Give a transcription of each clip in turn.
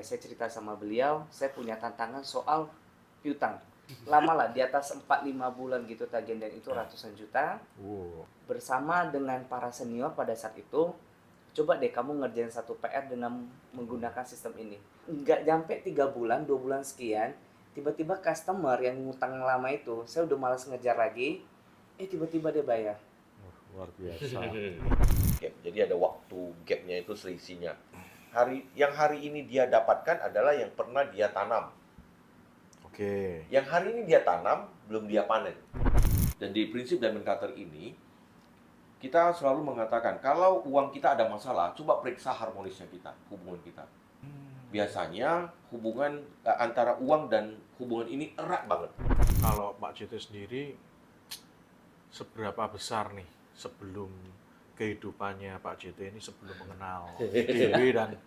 saya cerita sama beliau, saya punya tantangan soal piutang. Lama lah, di atas 4-5 bulan gitu tagihan, dan itu ratusan juta. Bersama dengan para senior pada saat itu, coba deh kamu ngerjain satu PR dengan menggunakan sistem ini. Nggak nyampe 3 bulan, 2 bulan sekian, tiba-tiba customer yang ngutang lama itu, saya udah malas ngejar lagi, tiba-tiba dia bayar. Luar biasa. Jadi ada waktu gapnya itu selisihnya. Yang hari ini dia dapatkan adalah yang pernah dia tanam. Oke. Yang hari ini dia tanam, belum dia panen. Dan di prinsip Diamond Cutter ini, kita selalu mengatakan, kalau uang kita ada masalah, coba periksa harmonisnya kita, hubungan kita. Biasanya hubungan antara uang dan hubungan ini erat banget. Kalau Pak JT sendiri, seberapa besar nih sebelum kehidupannya Pak JT ini, sebelum mengenal IDW dan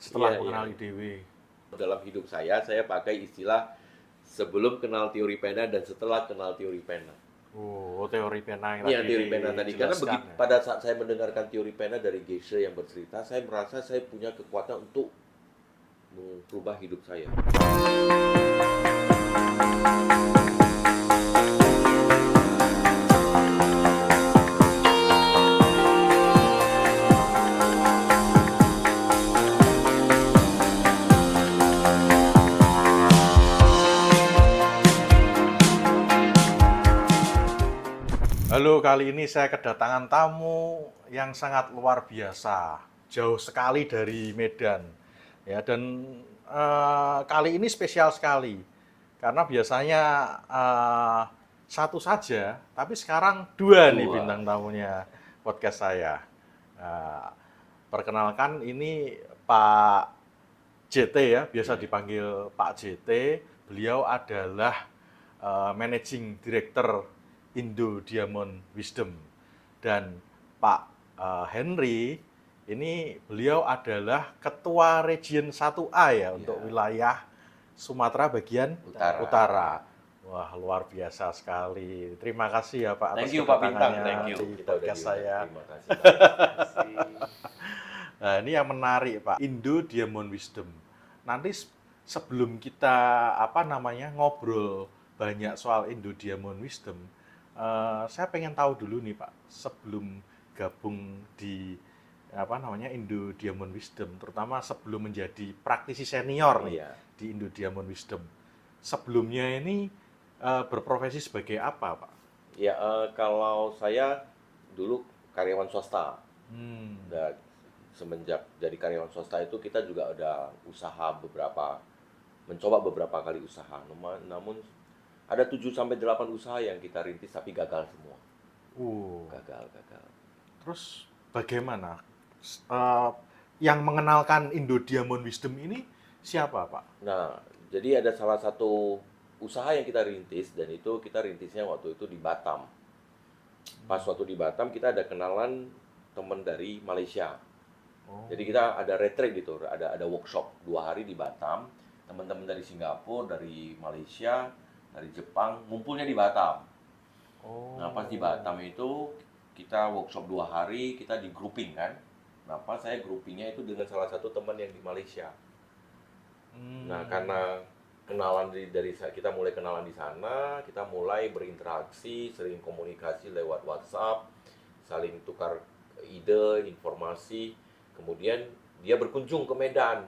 setelah mengenal IDW? Dalam hidup saya pakai istilah sebelum kenal teori pena dan setelah kenal teori pena. Oh, teori pena yang Iya, tadi teori pena tadi. Karena dijelaskan, ya. pada saat saya mendengarkan teori pena dari Geisha yang bercerita, saya merasa saya punya kekuatan untuk merubah hidup saya. Halo, kali ini saya kedatangan tamu yang sangat luar biasa, jauh sekali dari Medan, ya. Dan kali ini spesial sekali, karena biasanya satu saja, tapi sekarang dua nih bintang tamunya podcast saya. Perkenalkan, ini Pak JT ya, biasa dipanggil Pak JT. Beliau adalah Managing Director Indo Diamond Wisdom, dan Pak Henry ini beliau adalah Ketua Region 1A ya, untuk wilayah Sumatera bagian Utara. Wah, luar biasa sekali. Terima kasih ya Pak atas kedatangannya di podcast saya. Terima kasih. Nah, ini yang menarik Pak, Indo Diamond Wisdom. Nanti sebelum kita ngobrol banyak soal Indo Diamond Wisdom, saya pengen tahu dulu nih Pak, sebelum gabung di Indo Diamond Wisdom, terutama sebelum menjadi praktisi senior nih di Indo Diamond Wisdom, sebelumnya ini berprofesi sebagai apa Pak? Ya, kalau saya dulu karyawan swasta. Dan semenjak jadi karyawan swasta itu kita juga ada mencoba beberapa kali usaha. Namun ada 7-8 usaha yang kita rintis tapi gagal semua. Gagal. Terus bagaimana? Yang mengenalkan Indo Diamond Wisdom ini siapa Pak? Nah, jadi ada salah satu usaha yang kita rintis, dan itu kita rintisnya waktu itu di Batam. Pas waktu di Batam kita ada kenalan teman dari Malaysia. Jadi kita ada retreat gitu, ada workshop 2 hari di Batam. Teman-teman dari Singapura, dari Malaysia, dari Jepang, ngumpulnya di Batam. Nah, pas di Batam itu kita workshop 2 hari, kita di grouping kan. Nah, pas saya groupingnya itu dengan salah satu teman yang di Malaysia. Nah, karena kita mulai kenalan di sana, kita mulai berinteraksi, sering komunikasi lewat WhatsApp, saling tukar ide, informasi. Kemudian dia berkunjung ke Medan.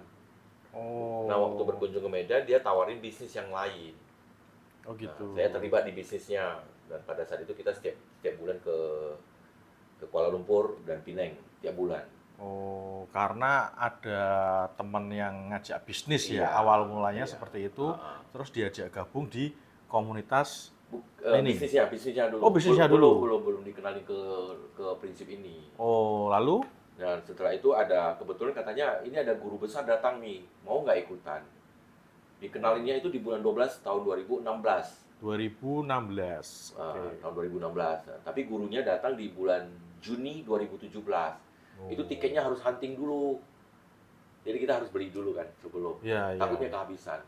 Nah, waktu berkunjung ke Medan, dia tawarin bisnis yang lain. Gitu. Nah, saya terlibat di bisnisnya, dan pada saat itu kita setiap bulan ke Kuala Lumpur dan Penang tiap bulan. Karena ada teman yang ngajak bisnis ya, awal mulanya seperti itu, terus diajak gabung di komunitas ini. Bisnisnya dulu. Bisnisnya dulu. Belum dikenali ke prinsip ini. Lalu? Dan setelah itu kebetulan katanya ini ada guru besar datang nih, mau nggak ikutan? Dikenalinnya itu di bulan 12 tahun 2016. 2016. Tahun 2016. Tapi gurunya datang di bulan Juni 2017. Itu tiketnya harus hunting dulu. Jadi kita harus beli dulu kan sebelum. Takutnya kehabisan.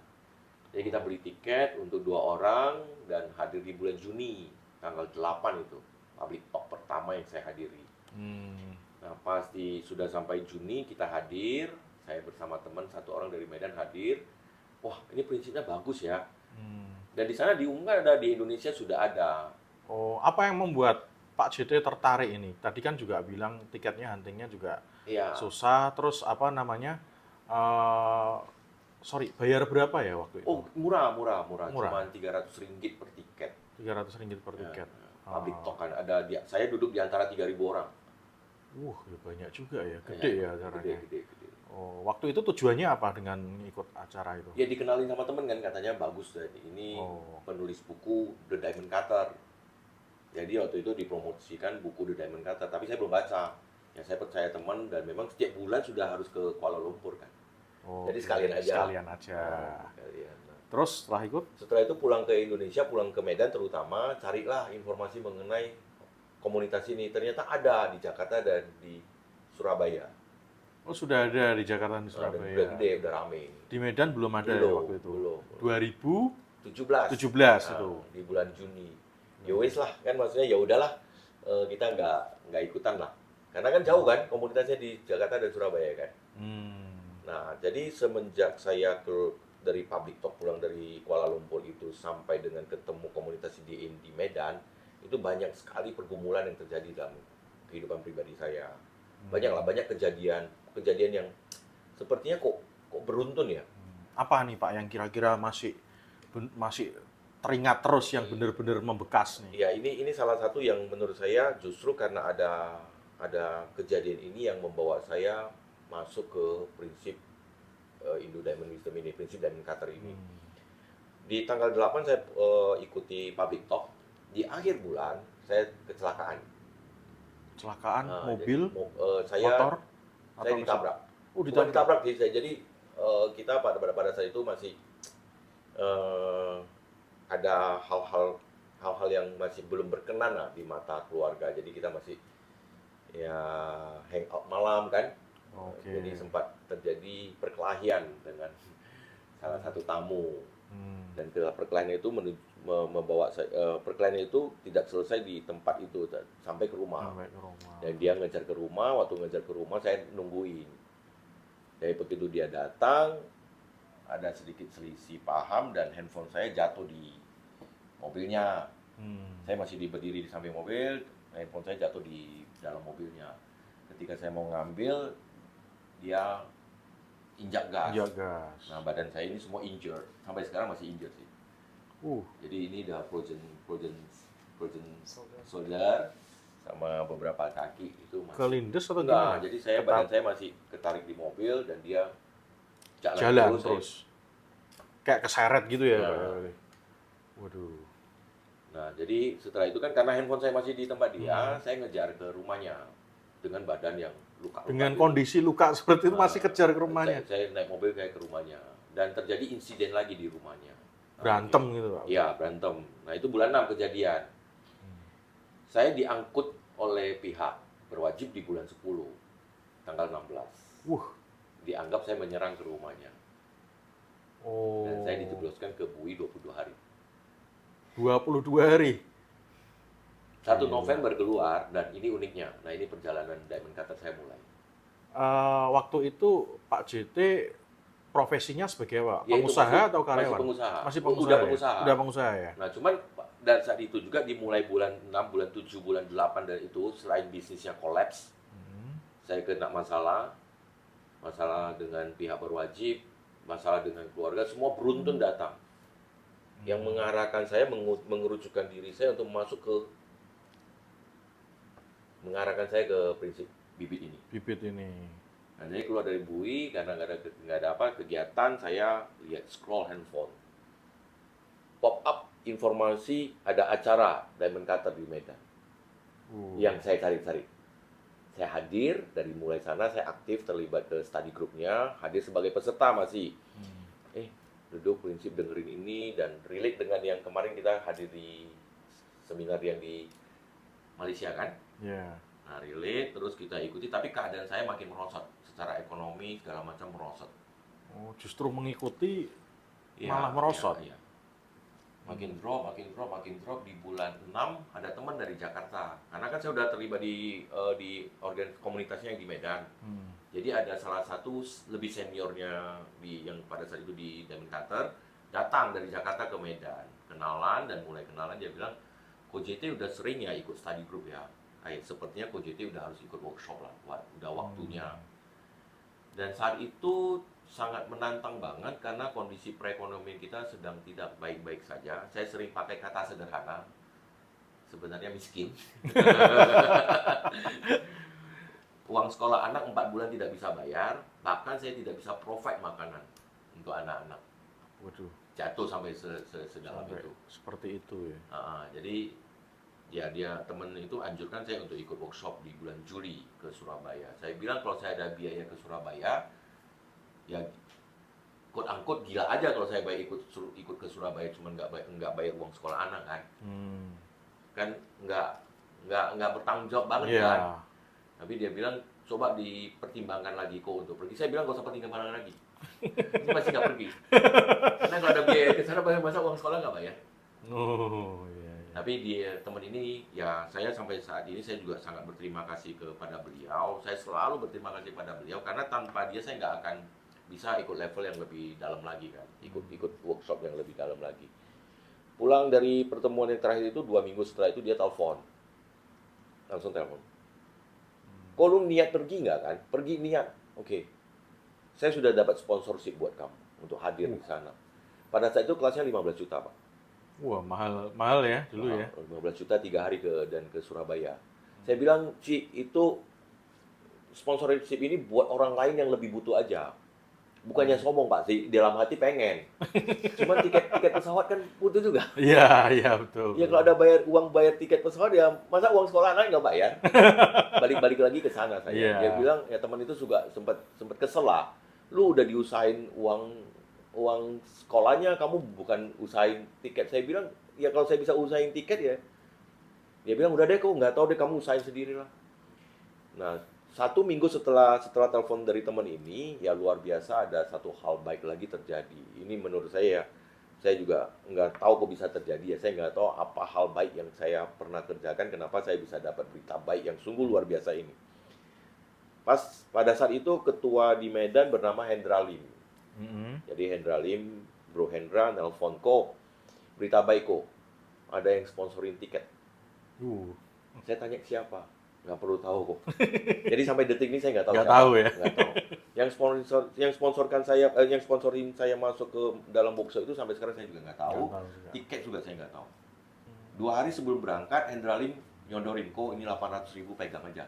Jadi kita beli tiket untuk 2 orang dan hadir di bulan Juni tanggal 8 itu. Public talk pertama yang saya hadiri. Nah, sudah sampai Juni kita hadir, saya bersama teman satu orang dari Medan hadir. Wah, ini prinsipnya bagus ya. Dan di sana diumumkan ada di Indonesia sudah ada. Oh, apa yang membuat Pak JT tertarik ini? Tadi kan juga bilang tiketnya huntingnya juga Iya. susah, terus apa namanya? Sorry, bayar berapa ya waktu itu? Oh, murah. Murah. Cuma Rp300 per tiket. Rp300 per tiket. Public talk kan ada saya duduk di antara 3.000 orang. Ya banyak juga ya, gede ya acaranya. Gede. Oh, waktu itu tujuannya apa dengan ikut acara itu? Ya dikenalin sama temen kan, katanya bagus. Ini penulis buku The Diamond Cutter. Jadi waktu itu dipromosikan buku The Diamond Cutter, tapi saya belum baca. Ya saya percaya teman, dan memang setiap bulan sudah harus ke Kuala Lumpur kan. Jadi sekalian aja. Sekalian aja. Terus setelah itu pulang ke Indonesia, pulang ke Medan terutama, carilah informasi mengenai komunitas ini. Ternyata ada di Jakarta dan di Surabaya. Oh, sudah ada di Jakarta dan di Surabaya. Udah gede, udah rame. Di Medan belum ada ya waktu itu. Belum. 2017 itu. Di bulan Juni. Ya wes lah, kan maksudnya ya udahlah, kita nggak ikutan lah. Karena kan jauh kan komunitasnya di Jakarta dan Surabaya kan. Nah, jadi semenjak saya dari public talk pulang dari Kuala Lumpur itu sampai dengan ketemu komunitas di Medan, itu banyak sekali pergumulan yang terjadi dalam kehidupan pribadi saya. Banyak kejadian yang sepertinya kok beruntun ya. Apa nih Pak yang kira-kira masih teringat terus yang benar-benar membekas nih? Ya, ini salah satu yang menurut saya justru karena ada kejadian ini yang membawa saya masuk ke prinsip Indo Diamond Wisdom ini, prinsip Diamond Cutter ini. Di tanggal 8 saya ikuti public talk. Di akhir bulan saya kecelakaan. Mobil, jadi, motor? Saya ditabrak. Ditabrak. Ditabrak sih saya. Jadi kita pada saat itu masih ada hal-hal yang masih belum berkenan lah di mata keluarga. Jadi kita masih ya hangout malam kan. Jadi sempat terjadi perkelahian dengan salah satu tamu. Dan perkelahian itu membawa saya, perkelahian itu tidak selesai di tempat itu sampai ke rumah. Dan dia ngejar ke rumah, waktu ngejar ke rumah saya nungguin. Jadi begitu dia datang, ada sedikit selisih paham dan handphone saya jatuh di mobilnya. Saya masih berdiri di samping mobil, handphone saya jatuh di dalam mobilnya. Ketika saya mau ngambil, dia injak gas. Nah, badan saya ini semua injured. Sampai sekarang masih injured sih. Jadi ini udah frozen shoulder sama beberapa kaki itu masih. Kelindes atau gimana? Jadi badan saya masih ketarik di mobil dan dia jalan terus. Kayak keseret gitu ya. Waduh. Nah, jadi setelah itu kan karena handphone saya masih di tempat dia, saya ngejar ke rumahnya dengan badan yang luka. Dengan kondisi luka seperti itu masih kejar ke rumahnya. Saya naik mobil kayak ke rumahnya dan terjadi insiden lagi di rumahnya. Berantem gitu Pak? Iya, berantem. Nah, itu bulan 6 kejadian. Saya diangkut oleh pihak berwajib di bulan 10, tanggal 16. Dianggap saya menyerang ke rumahnya. Dan saya dijebloskan ke bui 22 hari. 22 hari? 1 November keluar, dan ini uniknya. Nah, ini perjalanan Diamond Cutter saya mulai. Waktu itu Pak JT profesinya sebagai apa? Ya, pengusaha atau karyawan? Masih pengusaha. Masih pengusaha. Udah pengusaha. Udah pengusaha ya. Nah, cuman dan saat itu juga dimulai bulan 6, bulan 7, bulan 8 dan itu selain bisnisnya kolaps, saya kena masalah dengan pihak berwajib, masalah dengan keluarga, semua beruntun datang. Yang mengarahkan saya mengerucutkan diri saya untuk masuk ke prinsip bibit ini. Nah, jadi keluar dari bui karena nggak ada kegiatan, saya lihat scroll handphone, pop up informasi ada acara Diamond Cutter di Medan. Yang saya cari. Saya hadir, dari mulai sana saya aktif terlibat ke study groupnya, hadir sebagai peserta masih. Duduk prinsip dengerin ini dan relate dengan yang kemarin kita hadir di seminar yang di Malaysia kan. Nah, relate terus kita ikuti, tapi keadaan saya makin merosot secara ekonomi segala macam merosot. Justru mengikuti malah merosot. Iya. Makin drop di bulan 6 ada teman dari Jakarta. Karena kan saya udah terlibat di komunitasnya yang di Medan. Jadi ada salah satu lebih seniornya yang pada saat itu di Diamond Cutter datang dari Jakarta ke Medan, kenalan dan mulai kenalan dia bilang, Ko JT udah sering ya ikut study group ya. Sepertinya Ko JT udah harus ikut workshop lah, udah waktunya. Dan saat itu sangat menantang banget karena kondisi perekonomian kita sedang tidak baik-baik saja. Saya sering pakai kata sederhana, sebenarnya miskin. Uang sekolah anak 4 bulan tidak bisa bayar, bahkan saya tidak bisa provide makanan untuk anak-anak. Waduh, Jatuh sampai sedalam sampai itu. seperti itu ya. Jadi dia temen itu anjurkan saya untuk ikut workshop di bulan Juli ke Surabaya. Saya bilang kalau saya ada biaya ke Surabaya, ya quote unquote gila aja kalau saya ikut ke Surabaya cuman nggak bayar uang sekolah anak kan. Kan nggak bertanggung jawab banget Iya. kan. Tapi dia bilang coba dipertimbangkan lagi kok untuk pergi. Saya bilang gak usah pertimbangkan lagi. Ini pasti nggak pergi. Karena kalau ada biaya ke sana bayar masa uang sekolah nggak bayar. Oh, iya, iya. Tapi dia teman ini ya saya sampai saat ini saya juga sangat berterima kasih kepada beliau. Saya selalu berterima kasih kepada beliau karena tanpa dia saya nggak akan bisa ikut level yang lebih dalam lagi kan. Ikut workshop yang lebih dalam lagi. Pulang dari pertemuan yang terakhir itu 2 minggu setelah itu dia telepon. Langsung telepon. Kok lu niat pergi nggak kan? Pergi niat. Oke. Saya sudah dapat sponsorship buat kamu untuk hadir di sana. Pada saat itu kelasnya 15 juta, Pak. Wah, mahal ya dulu ya. 15 juta 3 hari ke Surabaya. Saya bilang, Ci, itu sponsorship ini buat orang lain yang lebih butuh aja. Bukannya sombong, Pak. Di dalam hati pengen. Cuman tiket pesawat kan butuh juga. Iya, iya betul. Ya kalau ada bayar tiket pesawat ya masa uang sekolah anak nggak bayar? Balik lagi ke sana saya. Iya. Dia bilang ya teman itu juga sempat kesel lah. Lu udah diusahain uang sekolahnya, kamu bukan usahain tiket. Saya bilang ya kalau saya bisa usahain tiket ya. Dia bilang udah deh, kok nggak tahu deh, kamu usahain sendiri lah. Nah 1 minggu setelah telepon dari teman ini, ya luar biasa ada satu hal baik lagi terjadi. Ini menurut saya juga nggak tahu kok bisa terjadi ya. Saya nggak tahu apa hal baik yang saya pernah kerjakan, kenapa saya bisa dapat berita baik yang sungguh luar biasa ini. Pada saat itu ketua di Medan bernama Hendra Lim. Jadi Hendra Lim, Bro Hendra, nelfon ko, berita baik ko, ada yang sponsorin tiket. Saya tanya siapa? Nggak perlu tahu kok. Jadi sampai detik ini saya nggak tahu Nggak siapa. tahu ya. Nggak tahu. Yang sponsorin saya masuk ke dalam workshop itu sampai sekarang saya juga nggak tahu. Nggak tahu juga. Tiket juga saya nggak tahu. 2 hari sebelum berangkat, Hendra Lim nyodorin kok ini 800.000 pegang aja.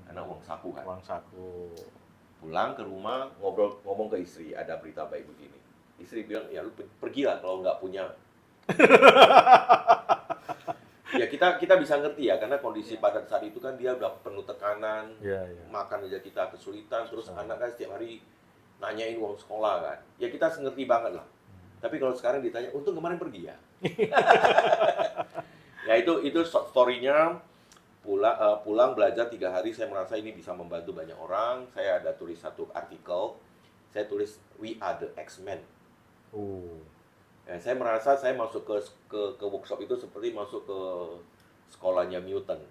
Karena uang saku kan. Uang saku. Pulang ke rumah ngomong ke istri, ada berita baik begini. Istri bilang ya lu pergilah kalau nggak punya. Ya kita bisa ngerti ya karena kondisi pada saat itu kan dia udah penuh tekanan, makan aja kita kesulitan, terus anak kan setiap hari nanyain uang sekolah kan. Ya kita ngerti banget lah. Tapi kalau sekarang ditanya, untung kemarin pergi ya. Ya itu story-nya. Pulang belajar 3 hari, saya merasa ini bisa membantu banyak orang. Saya ada tulis satu artikel, saya tulis We Are the X-Men. Ya, saya merasa saya masuk ke workshop itu seperti masuk ke sekolahnya Newton.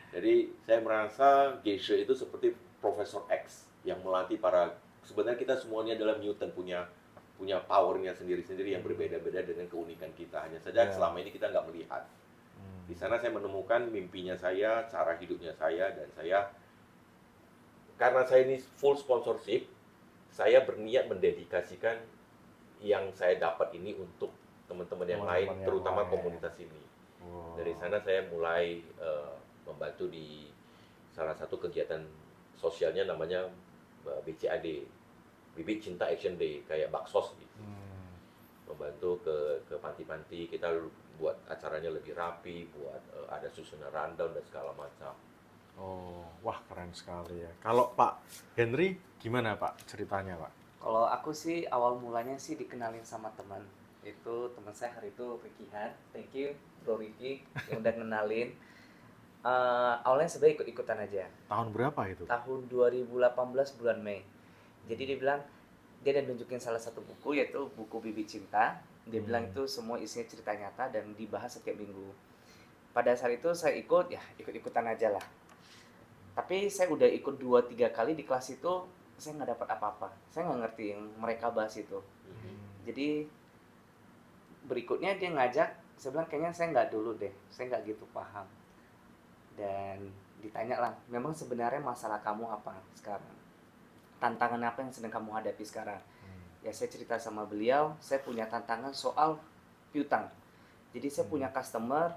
Jadi saya merasa Geshe itu seperti Profesor X yang melatih sebenarnya kita semuanya dalam Newton punya powernya sendiri-sendiri yang berbeda-beda dengan keunikan kita. Hanya saja selama ini kita nggak melihat. Di sana saya menemukan mimpinya saya, cara hidupnya saya, dan karena saya ini full sponsorship, saya berniat mendedikasikan yang saya dapat ini untuk teman-teman yang lain, terutama komunitas ini. Dari sana saya mulai membantu di salah satu kegiatan sosialnya namanya BCAD, Bibit Cinta Action Day, kayak baksos gitu. Membantu ke panti-panti, kita buat acaranya lebih rapi, buat ada susunan rundown dan segala macam. Wah keren sekali ya. Kalau Pak Henry gimana Pak ceritanya Pak? Kalau aku sih awal mulanya sih dikenalin sama teman. Itu teman saya hari itu Ricky Han. Thank you Bro Ricky yang udah kenalin. Awalnya sebenarnya ikut-ikutan aja. Tahun berapa itu? Tahun 2018 bulan Mei. Jadi dia bilang dia ada nunjukin salah satu buku, yaitu buku Bibit Cinta. Dia bilang itu semua isinya cerita nyata dan dibahas setiap minggu. Pada saat itu saya ikut-ikutan aja lah. Tapi saya udah ikut 2-3 kali di kelas itu, saya nggak dapat apa-apa. Saya nggak ngerti yang mereka bahas itu. Jadi berikutnya dia ngajak, saya bilang kayaknya saya nggak dulu deh, saya nggak gitu paham. Dan ditanya lah, memang sebenarnya masalah kamu apa sekarang? Tantangan apa yang sedang kamu hadapi sekarang? Ya saya cerita sama beliau, saya punya tantangan soal piutang. Jadi saya punya customer,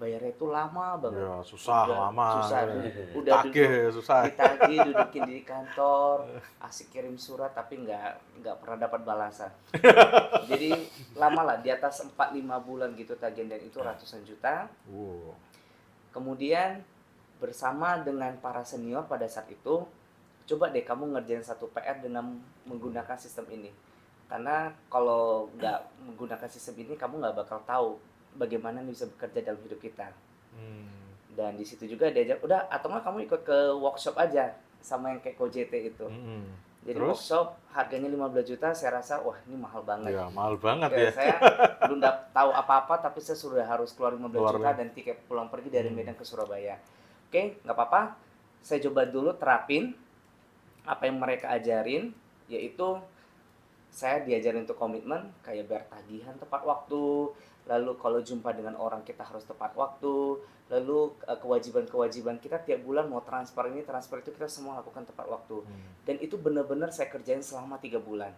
bayarnya itu lama banget. Ya, susah, lama. Susah. Udah Tagih, susah. ditagih, dudukin di kantor, asik kirim surat tapi nggak pernah dapat balasan. Jadi lama lah, di atas 4-5 bulan gitu tagihan, dan itu ratusan juta. Kemudian bersama dengan para senior pada saat itu, coba deh kamu ngerjain satu PR dengan menggunakan sistem ini. Karena kalau nggak menggunakan sistem ini, kamu nggak bakal tahu bagaimana ini bisa bekerja dalam hidup kita. Dan di situ juga diajak, udah atau nggak kamu ikut ke workshop aja sama yang kayak KoJT itu. Jadi Terus? workshop harganya 15 juta, saya rasa wah ini mahal banget. Ya, mahal banget Ya, ya. saya belum tahu apa-apa tapi saya sudah harus keluar 15 juta dan tiket pulang pergi dari Medan ke Surabaya. Oke, nggak apa-apa. Saya coba dulu terapin apa yang mereka ajarin, yaitu saya diajarin untuk komitmen, kayak bayar tagihan tepat waktu, lalu kalau jumpa dengan orang kita harus tepat waktu, lalu kewajiban-kewajiban kita tiap bulan mau transfer ini, transfer itu kita semua lakukan tepat waktu. Dan itu benar-benar saya kerjain selama 3 bulan.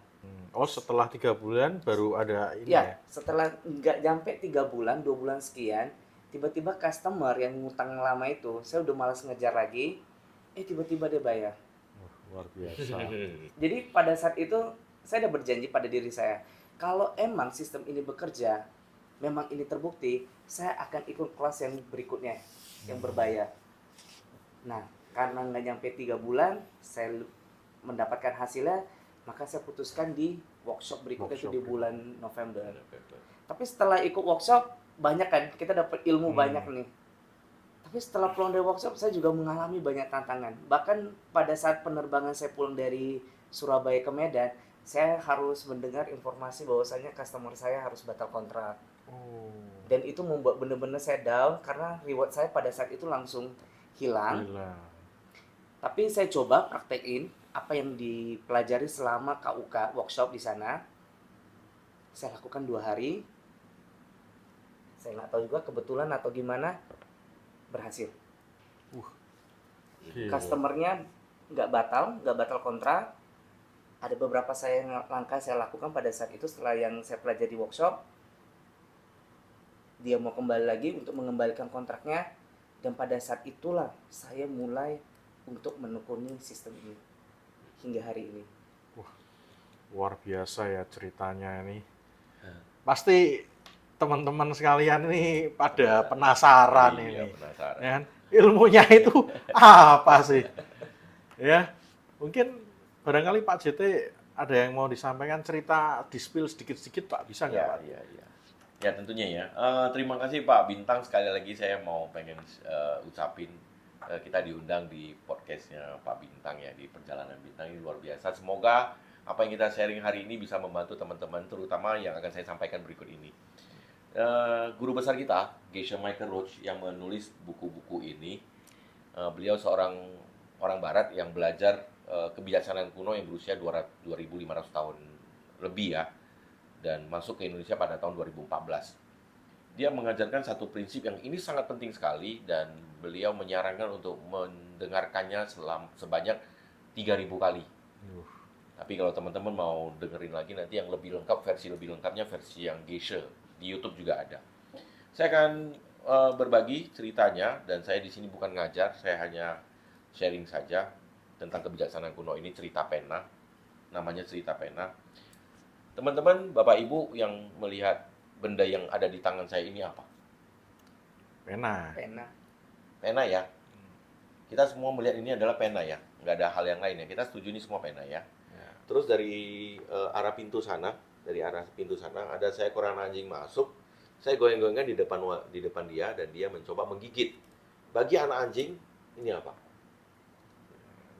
Oh, setelah 3 bulan baru ada ini Ya, setelah nggak nyampe 3 bulan, 2 bulan sekian, tiba-tiba customer yang ngutang lama itu, saya udah malas ngejar lagi, tiba-tiba dia bayar. Luar biasa. Jadi pada saat itu saya udah berjanji pada diri saya, kalau emang sistem ini bekerja, memang ini terbukti, saya akan ikut kelas yang berikutnya, yang berbayar. Nah, karena nggak nyampe 3 bulan, saya mendapatkan hasilnya, maka saya putuskan di workshop berikutnya itu di bulan November. Tapi setelah ikut workshop, banyak kan, kita dapat ilmu banyak nih. Tapi setelah pulang dari workshop, saya juga mengalami banyak tantangan. Bahkan pada saat penerbangan saya pulang dari Surabaya ke Medan, saya harus mendengar informasi bahwasanya customer saya harus batal kontrak. Dan itu membuat benar-benar saya down karena reward saya pada saat itu langsung hilang. Tapi saya coba praktekin apa yang dipelajari selama KUK workshop di sana. Saya lakukan 2 hari. Saya nggak tahu juga kebetulan atau gimana, berhasil. Customernya nggak batal kontrak. Ada beberapa langkah saya lakukan pada saat itu setelah yang saya pelajari di workshop. Dia mau kembali lagi untuk mengembalikan kontraknya, dan pada saat itulah saya mulai untuk menekuni sistem ini hingga hari ini. Luar biasa ya ceritanya ini. Pasti teman-teman sekalian ini pada penasaran ini. Penasaran. Ya kan? Ilmunya itu apa sih? Ya, mungkin barangkali Pak JT ada yang mau disampaikan, cerita di-spill sedikit-sedikit Pak, bisa nggak Pak? Iya. Ya tentunya ya. Terima kasih Pak Bintang, sekali lagi saya mau pengen ucapin kita diundang di podcastnya Pak Bintang ya, di Perjalanan Bintang ini luar biasa. Semoga apa yang kita sharing hari ini bisa membantu teman-teman, terutama yang akan saya sampaikan berikut ini. Guru besar kita, Geisha Michael Roach, yang menulis buku-buku ini, beliau seorang orang Barat yang belajar kebijaksanaan kuno yang berusia 2.500 tahun lebih ya, dan masuk ke Indonesia pada tahun 2014. Dia mengajarkan satu prinsip yang ini sangat penting sekali, dan beliau menyarankan untuk mendengarkannya sebanyak 3.000 kali. Tapi kalau teman-teman mau dengerin lagi nanti yang lebih lengkap, versi lebih lengkapnya versi yang Geisha, di YouTube juga ada. Saya akan berbagi ceritanya, dan saya di sini bukan ngajar, saya hanya sharing saja tentang kebijaksanaan kuno ini, cerita pena, namanya cerita pena. Teman-teman, Bapak Ibu yang melihat benda yang ada di tangan saya ini apa? Pena. Pena ya. Kita semua melihat ini adalah pena ya, nggak ada hal yang lain ya. Kita setuju ini semua pena ya. Terus dari arah pintu sana, ada seekor anak anjing masuk. Saya goyang-goyangkan di depan dia, dan dia mencoba menggigit. Bagi anak anjing ini apa?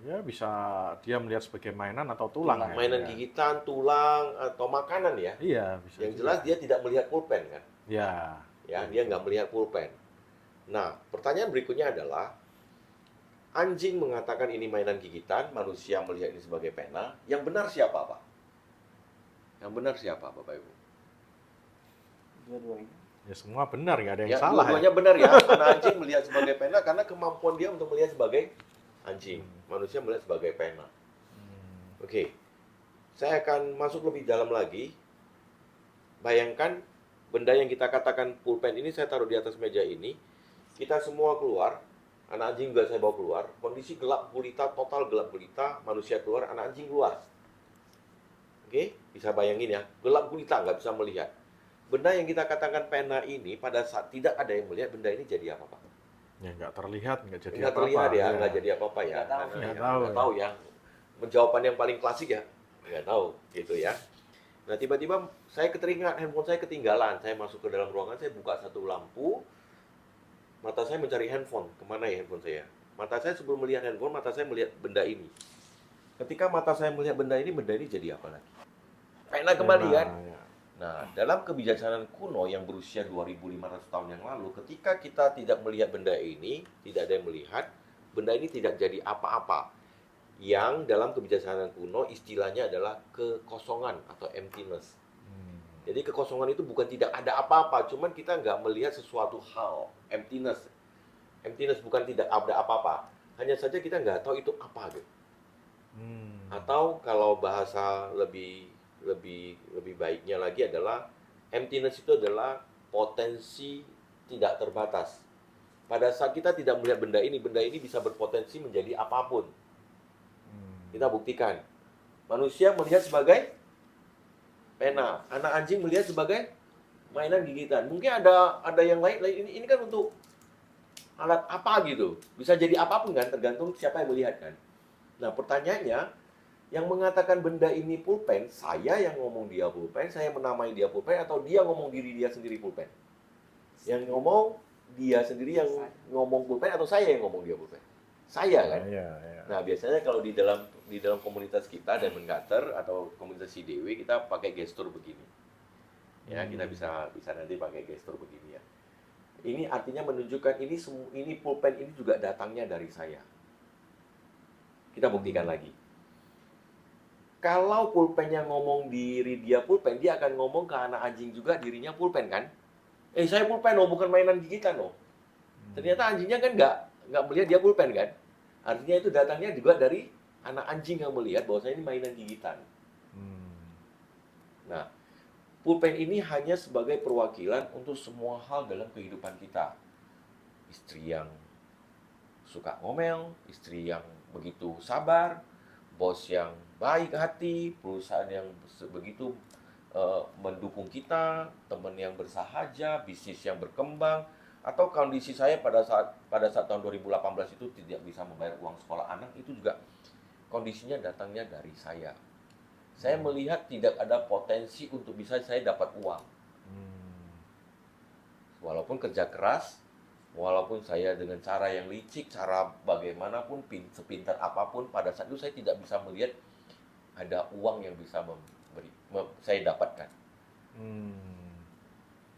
Ya, bisa dia melihat sebagai mainan atau tulang. Mainan ya. gigitan, tulang, atau makanan ya. Iya, bisa. Yang jelas dia tidak melihat pulpen kan. Ya. Dia nggak melihat pulpen. Nah, pertanyaan berikutnya adalah, Anjing mengatakan ini mainan gigitan, manusia melihat ini sebagai pena. Yang benar siapa, Pak? Yang benar siapa, Bapak Ibu? Dua-duanya. Ya semua benar, nggak ada yang Ya, salah ya. dua-duanya benar ya. Karena anjing melihat sebagai pena karena kemampuan dia untuk melihat sebagai anjing. Manusia melihat sebagai pena. Oke. Saya akan masuk lebih dalam lagi. Bayangkan benda yang kita katakan pulpen ini saya taruh di atas meja ini. Kita semua keluar. Anak anjing juga saya bawa keluar. Kondisi gelap gulita, total gelap gulita. Manusia keluar, anak anjing keluar. Oke, bisa bayangin ya. Gelap gulita, nggak bisa melihat. Benda yang kita katakan pena ini pada saat tidak ada yang melihat, benda ini jadi apa, Pak? Ya nggak terlihat, nggak jadi Nggak apa-apa. terlihat ya, nggak jadi apa-apa ya. Nggak tahu. Karena Nggak ya, tahu nggak ya. tahu ya. Jawaban yang paling klasik ya, nggak tahu gitu ya. Nah tiba-tiba saya keteringat handphone saya ketinggalan. Saya masuk ke dalam ruangan, saya buka satu lampu. Mata saya mencari handphone. Kemana ya handphone saya? Mata saya sebelum melihat handphone, mata saya melihat benda ini. Ketika mata saya melihat benda ini jadi apa lagi? Pena kembali kan? Ya. Nah, dalam kebijaksanaan kuno yang berusia 2500 tahun yang lalu, ketika kita tidak melihat benda ini, tidak ada yang melihat, benda ini tidak jadi apa-apa. Yang dalam kebijaksanaan kuno istilahnya adalah kekosongan atau emptiness. Jadi kekosongan itu bukan tidak ada apa-apa, cuman kita nggak melihat sesuatu hal. Emptiness. Emptiness bukan tidak ada apa-apa. Hanya saja kita nggak tahu itu apa gitu. Atau kalau bahasa lebih baiknya lagi adalah emptiness itu adalah potensi tidak terbatas. Pada saat kita tidak melihat benda ini bisa berpotensi menjadi apapun. Kita buktikan. Manusia melihat sebagai pena, anak anjing melihat sebagai mainan gigitan. Mungkin ada yang lain ini kan untuk alat apa gitu. Bisa jadi apapun kan, tergantung siapa yang melihat kan. Nah, pertanyaannya, yang mengatakan benda ini pulpen, saya yang ngomong dia pulpen, saya menamai dia pulpen, atau dia ngomong diri dia sendiri pulpen? Yang ngomong dia sendiri yang ngomong pulpen, atau saya yang ngomong dia pulpen? Saya kan? Ya. Nah, biasanya kalau di dalam komunitas kita dan Mengater atau komunitas CDW kita pakai gestur begini. Ya, kita bisa nanti pakai gestur begini ya. Ini artinya menunjukkan ini pulpen ini juga datangnya dari saya. Kita buktikan lagi. Kalau pulpennya ngomong diri dia pulpen, dia akan ngomong ke anak anjing juga dirinya pulpen kan? Saya pulpen loh, bukan mainan gigitan loh. Ternyata anjingnya kan nggak melihat dia pulpen kan? Artinya itu datangnya juga dari anak anjing yang melihat bahwa ini mainan gigitan. Nah, pulpen ini hanya sebagai perwakilan untuk semua hal dalam kehidupan kita. Istri yang suka ngomel, istri yang begitu sabar, bos yang baik hati, perusahaan yang begitu mendukung kita, teman yang bersahaja, bisnis yang berkembang, atau kondisi saya pada saat tahun 2018 itu tidak bisa membayar uang sekolah anak, itu juga kondisinya datangnya dari saya. Saya melihat tidak ada potensi untuk bisa saya dapat uang. Walaupun kerja keras, walaupun saya dengan cara yang licik, cara bagaimanapun, sepintar apapun, pada saat itu saya tidak bisa melihat ada uang yang bisa saya dapatkan.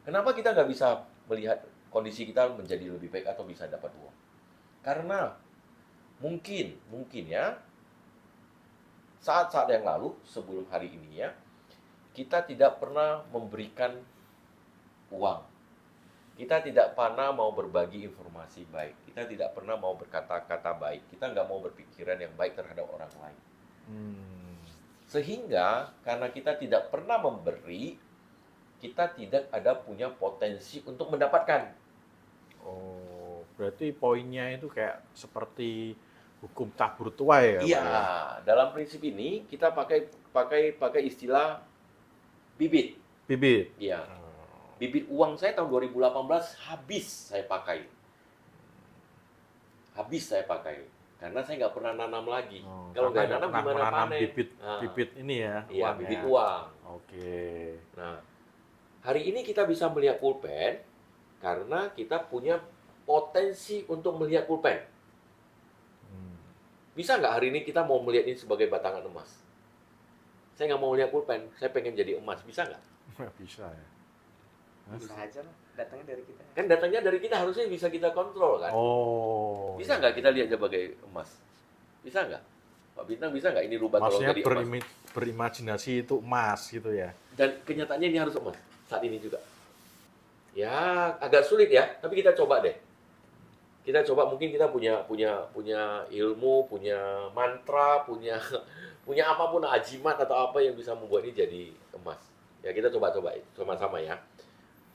Kenapa kita nggak bisa melihat kondisi kita menjadi lebih baik atau bisa dapat uang? Karena mungkin ya, saat-saat yang lalu, sebelum hari ini ya, kita tidak pernah memberikan uang. Kita tidak pernah mau berbagi informasi baik. Kita tidak pernah mau berkata-kata baik. Kita nggak mau berpikiran yang baik terhadap orang lain. Sehingga karena kita tidak pernah memberi, kita tidak ada punya potensi untuk mendapatkan. Oh, berarti poinnya itu kayak seperti hukum cabur tuai ya? Iya, Pak, ya? dalam prinsip ini kita pakai istilah bibit. Bibit. Iya. Bibit uang saya tahun 2018 habis saya pakai. Karena saya nggak pernah nanam lagi. Kalau nggak nanam gimana panen? Bibit ini ya? Iya, uang bibit ya? uang. Oke. Nah, hari ini kita bisa melihat pulpen karena kita punya potensi untuk melihat pulpen. Bisa nggak hari ini kita mau melihat ini sebagai batangan emas? Saya nggak mau lihat pulpen, saya pengen jadi emas. Bisa nggak? Nggak bisa ya? Bisa aja lah, datangnya dari kita. Kan datangnya dari kita, harusnya bisa kita kontrol kan. Oh. Bisa nggak kita lihat sebagai emas? Bisa nggak? Pak Bintang bisa nggak ini rubah tolong Maksudnya jadi emas? berimajinasi itu emas gitu ya. Dan kenyataannya ini harus emas saat ini juga. Ya agak sulit ya, tapi kita coba deh. Kita coba, mungkin kita punya ilmu, punya mantra, punya punya apapun ajimat atau apa yang bisa membuat ini jadi emas. Ya kita coba-coba sama-sama ya.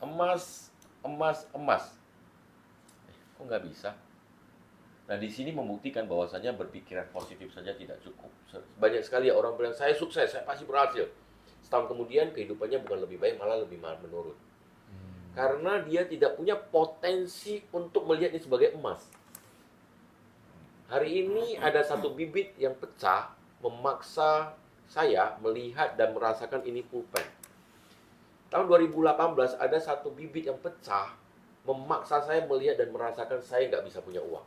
Emas, emas, emas. Kok nggak bisa? Nah di sini membuktikan bahwasannya berpikiran positif saja tidak cukup. Banyak sekali ya orang bilang saya sukses, saya pasti berhasil. Setahun kemudian kehidupannya bukan lebih baik, malah lebih menurun. Karena dia tidak punya potensi untuk melihat ini sebagai emas. Hari ini ada satu bibit yang pecah memaksa saya melihat dan merasakan ini pulpen. Tahun 2018 ada satu bibit yang pecah memaksa saya melihat dan merasakan saya nggak bisa punya uang.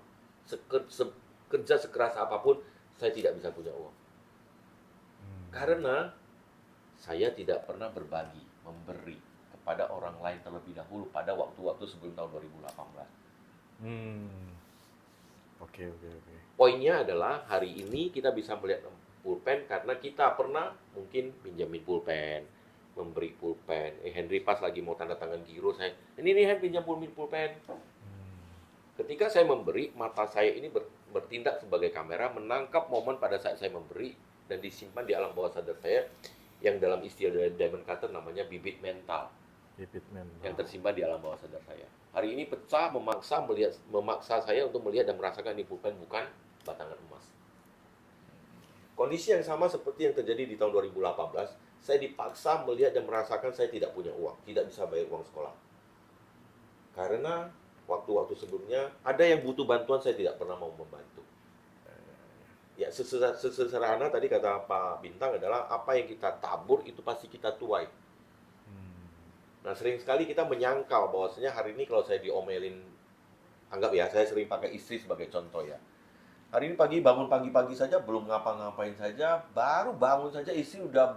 Kerja sekeras apapun, saya tidak bisa punya uang. Karena saya tidak pernah berbagi, memberi kepada orang lain terlebih dahulu pada waktu-waktu sebelum tahun 2018. Oke. Poinnya adalah hari ini kita bisa melihat pulpen karena kita pernah mungkin pinjamin pulpen, memberi pulpen. Henry pas lagi mau tanda tangan giro, saya, ini nih pinjam pulpen. Ketika saya memberi, mata saya ini bertindak sebagai kamera, menangkap momen pada saat saya memberi dan disimpan di alam bawah sadar saya yang dalam istilah dari Diamond Cutter namanya bibit mental. Yang tersimpan di alam bawah sadar saya. Hari ini pecah, memaksa saya untuk melihat dan merasakan ini pulpen bukan batangan emas. Kondisi yang sama seperti yang terjadi di tahun 2018, saya dipaksa melihat dan merasakan saya tidak punya uang, tidak bisa bayar uang sekolah. Karena waktu-waktu sebelumnya ada yang butuh bantuan, saya tidak pernah mau membantu. Ya sesederhana tadi kata Pak Bintang adalah apa yang kita tabur itu pasti kita tuai. Nah, sering sekali kita menyangkal bahwasanya hari ini kalau saya diomelin, anggap ya, saya sering pakai istri sebagai contoh ya. Hari ini bangun pagi-pagi saja, belum ngapa-ngapain saja, baru bangun saja istri udah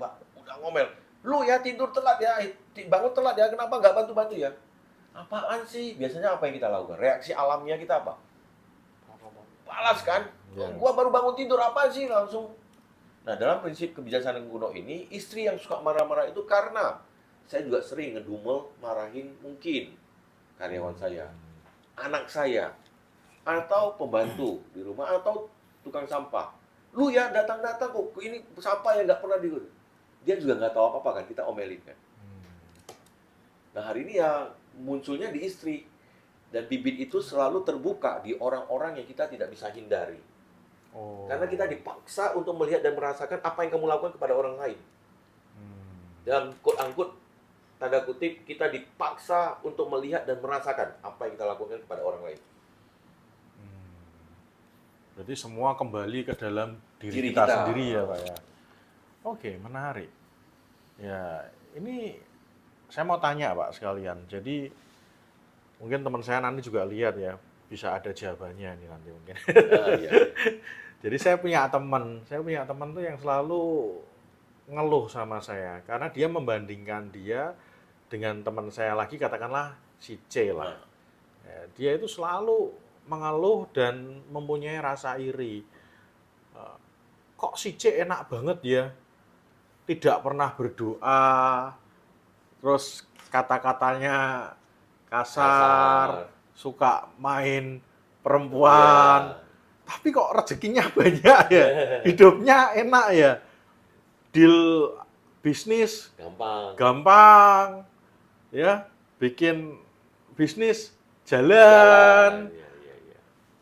ngomel. Lu ya tidur telat ya, bangun telat ya, kenapa nggak bantu-bantu ya? Apaan sih? Biasanya apa yang kita lakukan? Reaksi alamnya kita apa? Balas kan? Gua baru bangun tidur, apa sih? Langsung. Nah, dalam prinsip kebijaksanaan kuno ini, istri yang suka marah-marah itu karena saya juga sering ngedumel, marahin mungkin karyawan saya, anak saya, atau pembantu di rumah, atau tukang sampah. Lu ya datang-datang kok, ini sampah yang nggak pernah diurus. Dia juga nggak tahu apa-apa kan, kita omelin kan. Nah hari ini ya munculnya di istri. Dan bibit itu selalu terbuka di orang-orang yang kita tidak bisa hindari. Karena kita dipaksa untuk melihat dan merasakan apa yang kamu lakukan kepada orang lain. Dalam quote-unquote, tanda kutip, kita dipaksa untuk melihat dan merasakan apa yang kita lakukan kepada orang lain. Berarti semua kembali ke dalam diri Diri kita sendiri ya Pak ya. Oke, menarik. Ya, ini saya mau tanya Pak sekalian. Jadi mungkin teman saya nanti juga lihat ya, bisa ada jawabannya ini nanti mungkin. Iya. Jadi saya punya teman tuh yang selalu ngeluh sama saya karena dia membandingkan dia dengan teman saya lagi, katakanlah si C lah. Ya, dia itu selalu mengeluh dan mempunyai rasa iri. Kok si C enak banget ya, tidak pernah berdoa, terus kata-katanya kasar, suka main perempuan, tapi kok rezekinya banyak ya, hidupnya enak ya, deal bisnis gampang, ya, bikin bisnis jalan.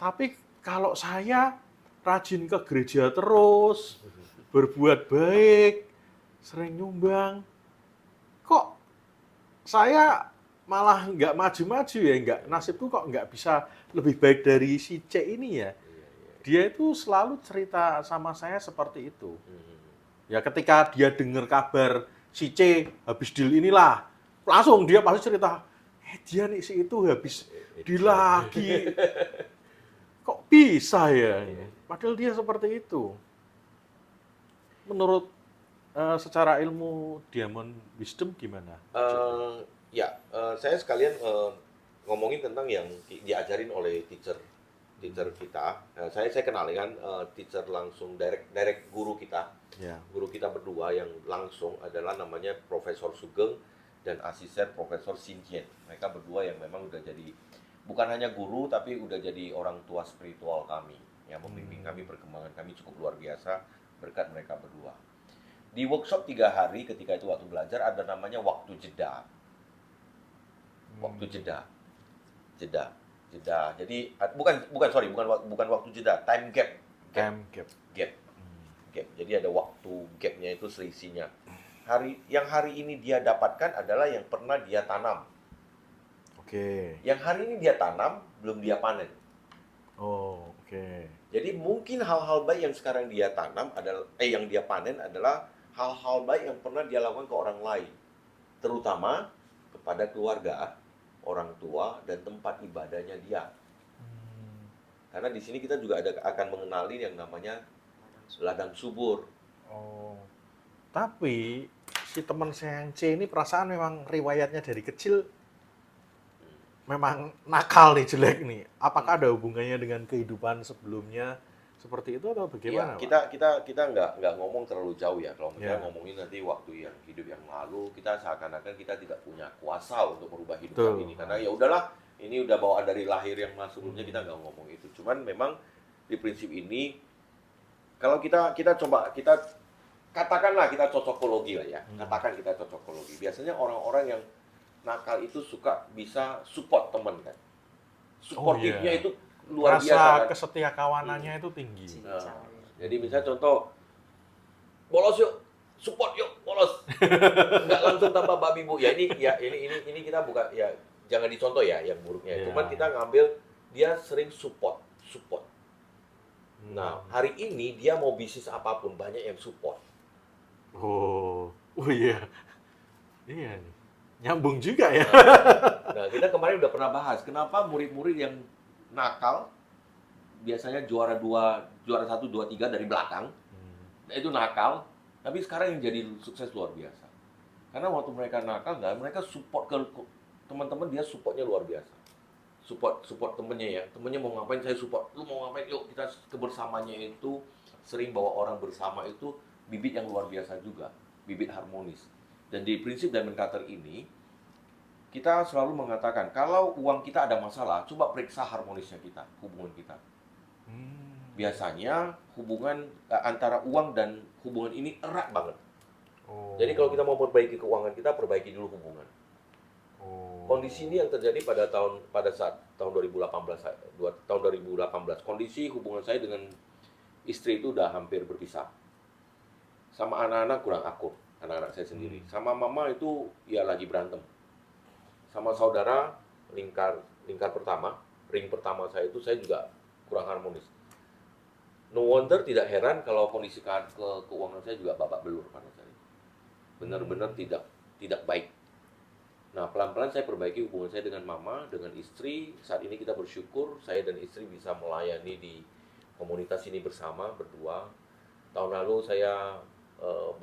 Tapi kalau saya rajin ke gereja terus, berbuat baik, sering nyumbang, kok saya malah nggak maju-maju ya, nasibku kok nggak bisa lebih baik dari si C ini ya. Dia itu selalu cerita sama saya seperti itu. Ya ketika dia dengar kabar si C habis deal inilah, langsung dia pasti cerita, dia nih si itu habis deal lagi. Kok bisa ya? Padahal dia seperti itu. Menurut secara ilmu Diamond Wisdom gimana? Ya, saya sekalian ngomongin tentang yang diajarin oleh teacher kita. Nah, saya kenal kan teacher langsung direct guru kita. Ya. Guru kita berdua yang langsung adalah namanya Profesor Sugeng dan asisten Profesor Sintian. Mereka berdua yang memang udah jadi bukan hanya guru tapi udah jadi orang tua spiritual kami yang membimbing kami, perkembangan kami cukup luar biasa berkat mereka berdua. Di workshop 3 hari ketika itu waktu belajar ada namanya waktu jeda. Waktu jeda. Jadi bukan waktu jeda, time gap. Time gap. Gap. Jadi ada waktu gapnya itu selisihnya. Yang hari ini dia dapatkan adalah yang pernah dia tanam. Oke. Yang hari ini dia tanam belum dia panen. Oh, oke. Jadi mungkin hal-hal baik yang sekarang dia tanam adalah yang dia panen adalah hal-hal baik yang pernah dia lakukan ke orang lain, terutama kepada keluarga, orang tua dan tempat ibadahnya dia. Karena di sini kita juga akan mengenali yang namanya ladang subur. Oh. Tapi si teman saya yang C ini perasaan memang riwayatnya dari kecil memang nakal nih, jelek nih. Apakah ada hubungannya dengan kehidupan sebelumnya seperti itu atau bagaimana, Ya, Pak? kita nggak ngomong terlalu jauh ya. Kalau kita Ya. ngomongin nanti waktu yang hidup yang lalu, kita seakan-akan kita tidak punya kuasa untuk merubah hidup Betul. kami ini. Karena ya udahlah, ini udah bawaan dari lahir yang sebelumnya, kita nggak ngomong itu. Cuman memang di prinsip ini, kalau kita katakanlah kita cocokologi lah ya. Katakan kita cocokologi. Biasanya orang-orang yang nakal itu suka bisa support teman kan. Suportifnya iya. itu luar biasa Rasa kan. kesetiakawanannya itu tinggi. Cincang. Jadi misalnya contoh, bolos yuk, support yuk, bolos. Nggak langsung tambah babi bu. Ya ini kita bukan ya jangan dicontoh ya yang buruknya. Ya. Cuman kita ngambil dia sering support. Nah hari ini dia mau bisnis apapun banyak yang support. Oh iya. Iya nih. Nyambung juga ya. Nah kita kemarin udah pernah bahas kenapa murid-murid yang nakal biasanya juara 1, 2, 3 dari belakang. Nah, itu nakal, tapi sekarang yang jadi sukses luar biasa. Karena waktu mereka nakal, mereka support ke teman-teman, dia supportnya luar biasa. Support temennya ya, temennya mau ngapain saya support, lu mau ngapain yuk kita kebersamanya itu sering bawa orang bersama itu bibit yang luar biasa juga, bibit harmonis. Dan di prinsip Diamond Cutter ini kita selalu mengatakan kalau uang kita ada masalah, coba periksa harmonisnya kita, hubungan kita. Biasanya hubungan antara uang dan hubungan ini erat banget. Oh. Jadi kalau kita mau perbaiki keuangan kita, perbaiki dulu hubungan. Oh. Kondisi ini yang terjadi pada saat tahun 2018. Kondisi hubungan saya dengan istri itu udah hampir berpisah. Sama anak-anak kurang akur, anak-anak saya sendiri. Sama mama itu ya lagi berantem. Sama saudara lingkar pertama, ring pertama saya itu saya juga kurang harmonis. No wonder tidak heran kalau kondisi keuangan saya juga babak belur pada saat itu. Benar-benar tidak baik. Nah, pelan-pelan saya perbaiki hubungan saya dengan mama, dengan istri. Saat ini kita bersyukur saya dan istri bisa melayani di komunitas ini bersama berdua. Tahun lalu saya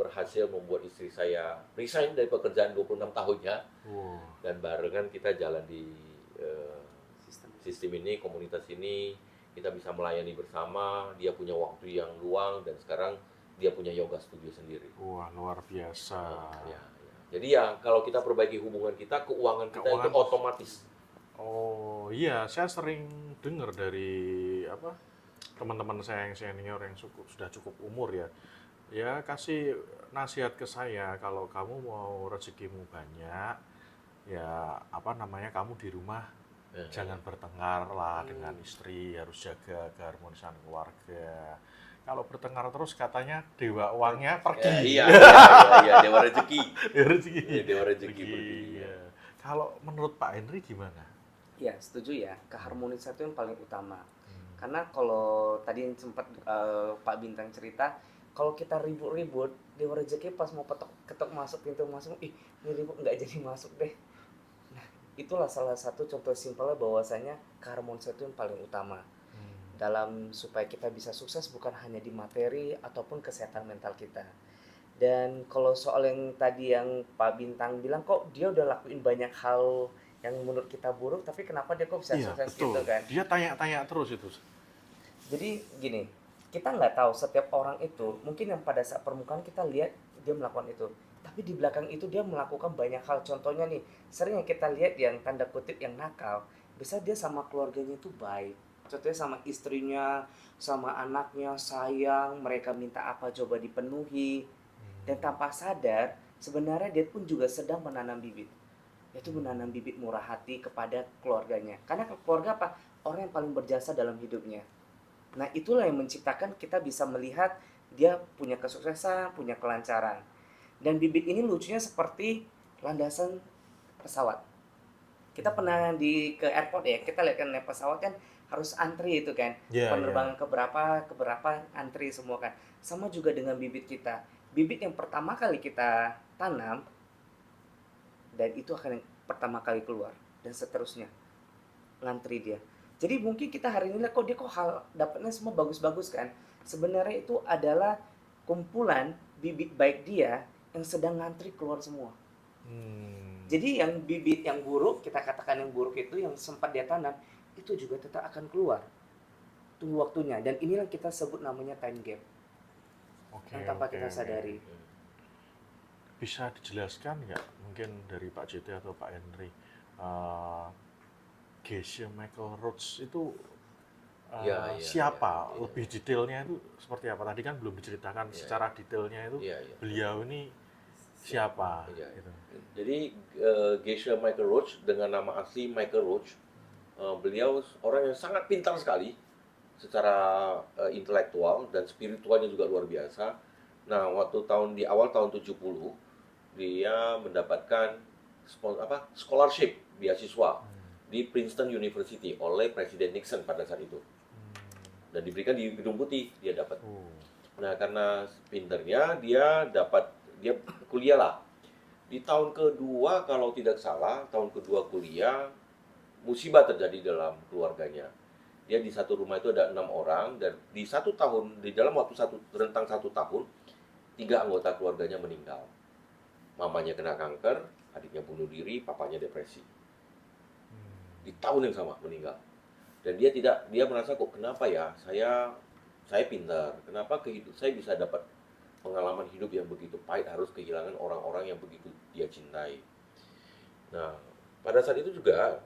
berhasil membuat istri saya resign dari pekerjaan 26 tahunnya. Dan barengan kita jalan di sistem ini, komunitas ini, kita bisa melayani bersama. Dia punya waktu yang luang dan sekarang dia punya yoga studio sendiri. Wah, luar biasa. Ya. Jadi ya kalau kita perbaiki hubungan kita, keuangan kita itu otomatis. Oh iya, saya sering dengar dari teman-teman saya yang senior yang sudah cukup umur ya. Ya kasih nasihat ke saya, kalau kamu mau rezekimu banyak, ya kamu di rumah jangan bertengkar lah dengan istri, harus jaga keharmonisan keluarga. Kalau bertengkar terus katanya dewa uangnya pergi. Iya, dewa rezeki. Dewa rezeki pergi. Iya. Kalau menurut Pak Henry gimana? Ya, setuju ya. Keharmonisan itu yang paling utama. Karena kalau tadi yang sempat Pak Bintang cerita, kalau kita ribut-ribut, dewa rezeki pas mau ketok masuk pintu masuk, ini ribut nggak jadi masuk deh. Nah, itulah salah satu contoh simpelnya bahwasanya keharmonisan itu yang paling utama. Dalam supaya kita bisa sukses bukan hanya di materi ataupun kesehatan mental kita. Dan kalau soal yang tadi yang Pak Bintang bilang kok dia udah lakuin banyak hal yang menurut kita buruk, tapi kenapa dia kok bisa Iya, sukses betul. gitu kan? Dia tanya-tanya terus itu. Jadi gini, kita nggak tahu setiap orang itu, mungkin yang pada saat permukaan kita lihat dia melakukan itu, tapi di belakang itu dia melakukan banyak hal. Contohnya nih, sering yang kita lihat yang tanda kutip yang nakal, bisa dia sama keluarganya itu baik. Contohnya sama istrinya, sama anaknya, sayang, mereka minta apa coba dipenuhi. Dan tanpa sadar, sebenarnya dia pun juga sedang menanam bibit. Yaitu menanam bibit murah hati kepada keluarganya. Karena keluarga apa? Orang yang paling berjasa dalam hidupnya. Nah, itulah yang menciptakan kita bisa melihat dia punya kesuksesan, punya kelancaran. Dan bibit ini lucunya seperti landasan pesawat. Kita pernah ke airport ya, kita lihat kan naik pesawat kan harus antri itu kan. Iya, Penerbangan iya. ke berapa antri semua kan. Sama juga dengan bibit kita. Bibit yang pertama kali kita tanam dan itu akan yang pertama kali keluar dan seterusnya. Ngantri dia. Jadi mungkin kita hari ini lihat kok dia kok hal dapatnya semua bagus-bagus kan. Sebenarnya itu adalah kumpulan bibit baik dia yang sedang ngantri keluar semua. Jadi yang bibit yang buruk, kita katakan yang buruk itu yang sempat dia tanam, itu juga tetap akan keluar. Tunggu waktunya. Dan inilah kita sebut namanya time gap. Oke, Yang tanpa oke, kita oke. sadari. Bisa dijelaskan nggak mungkin dari Pak JT atau Pak Henry, Geisha Michael Roach itu Iya, iya, siapa? iya, iya. Lebih detailnya itu seperti apa? Tadi kan belum diceritakan Iya, secara detailnya itu Iya, iya. beliau ini siapa? Iya, iya. Gitu. Jadi Geisha Michael Roach dengan nama asli Michael Roach, beliau orang yang sangat pintar sekali secara intelektual dan spiritualnya juga luar biasa. Nah, waktu di awal tahun 70 dia mendapatkan scholarship beasiswa di Princeton University oleh Presiden Nixon pada saat itu. Dan diberikan di Gedung Putih dia dapat. Nah, karena pinternya dia kuliah lah. Di tahun kedua kalau tidak salah, tahun kedua kuliah musibah terjadi dalam keluarganya. Dia di satu rumah itu ada 6 orang dan di dalam waktu rentang 1 tahun 3 anggota keluarganya meninggal. Mamanya kena kanker, adiknya bunuh diri, papanya depresi. Di tahun yang sama meninggal. Dan dia merasa kok kenapa ya saya pintar, kenapa saya bisa dapat pengalaman hidup yang begitu pahit, harus kehilangan orang-orang yang begitu dia cintai. Nah, pada saat itu juga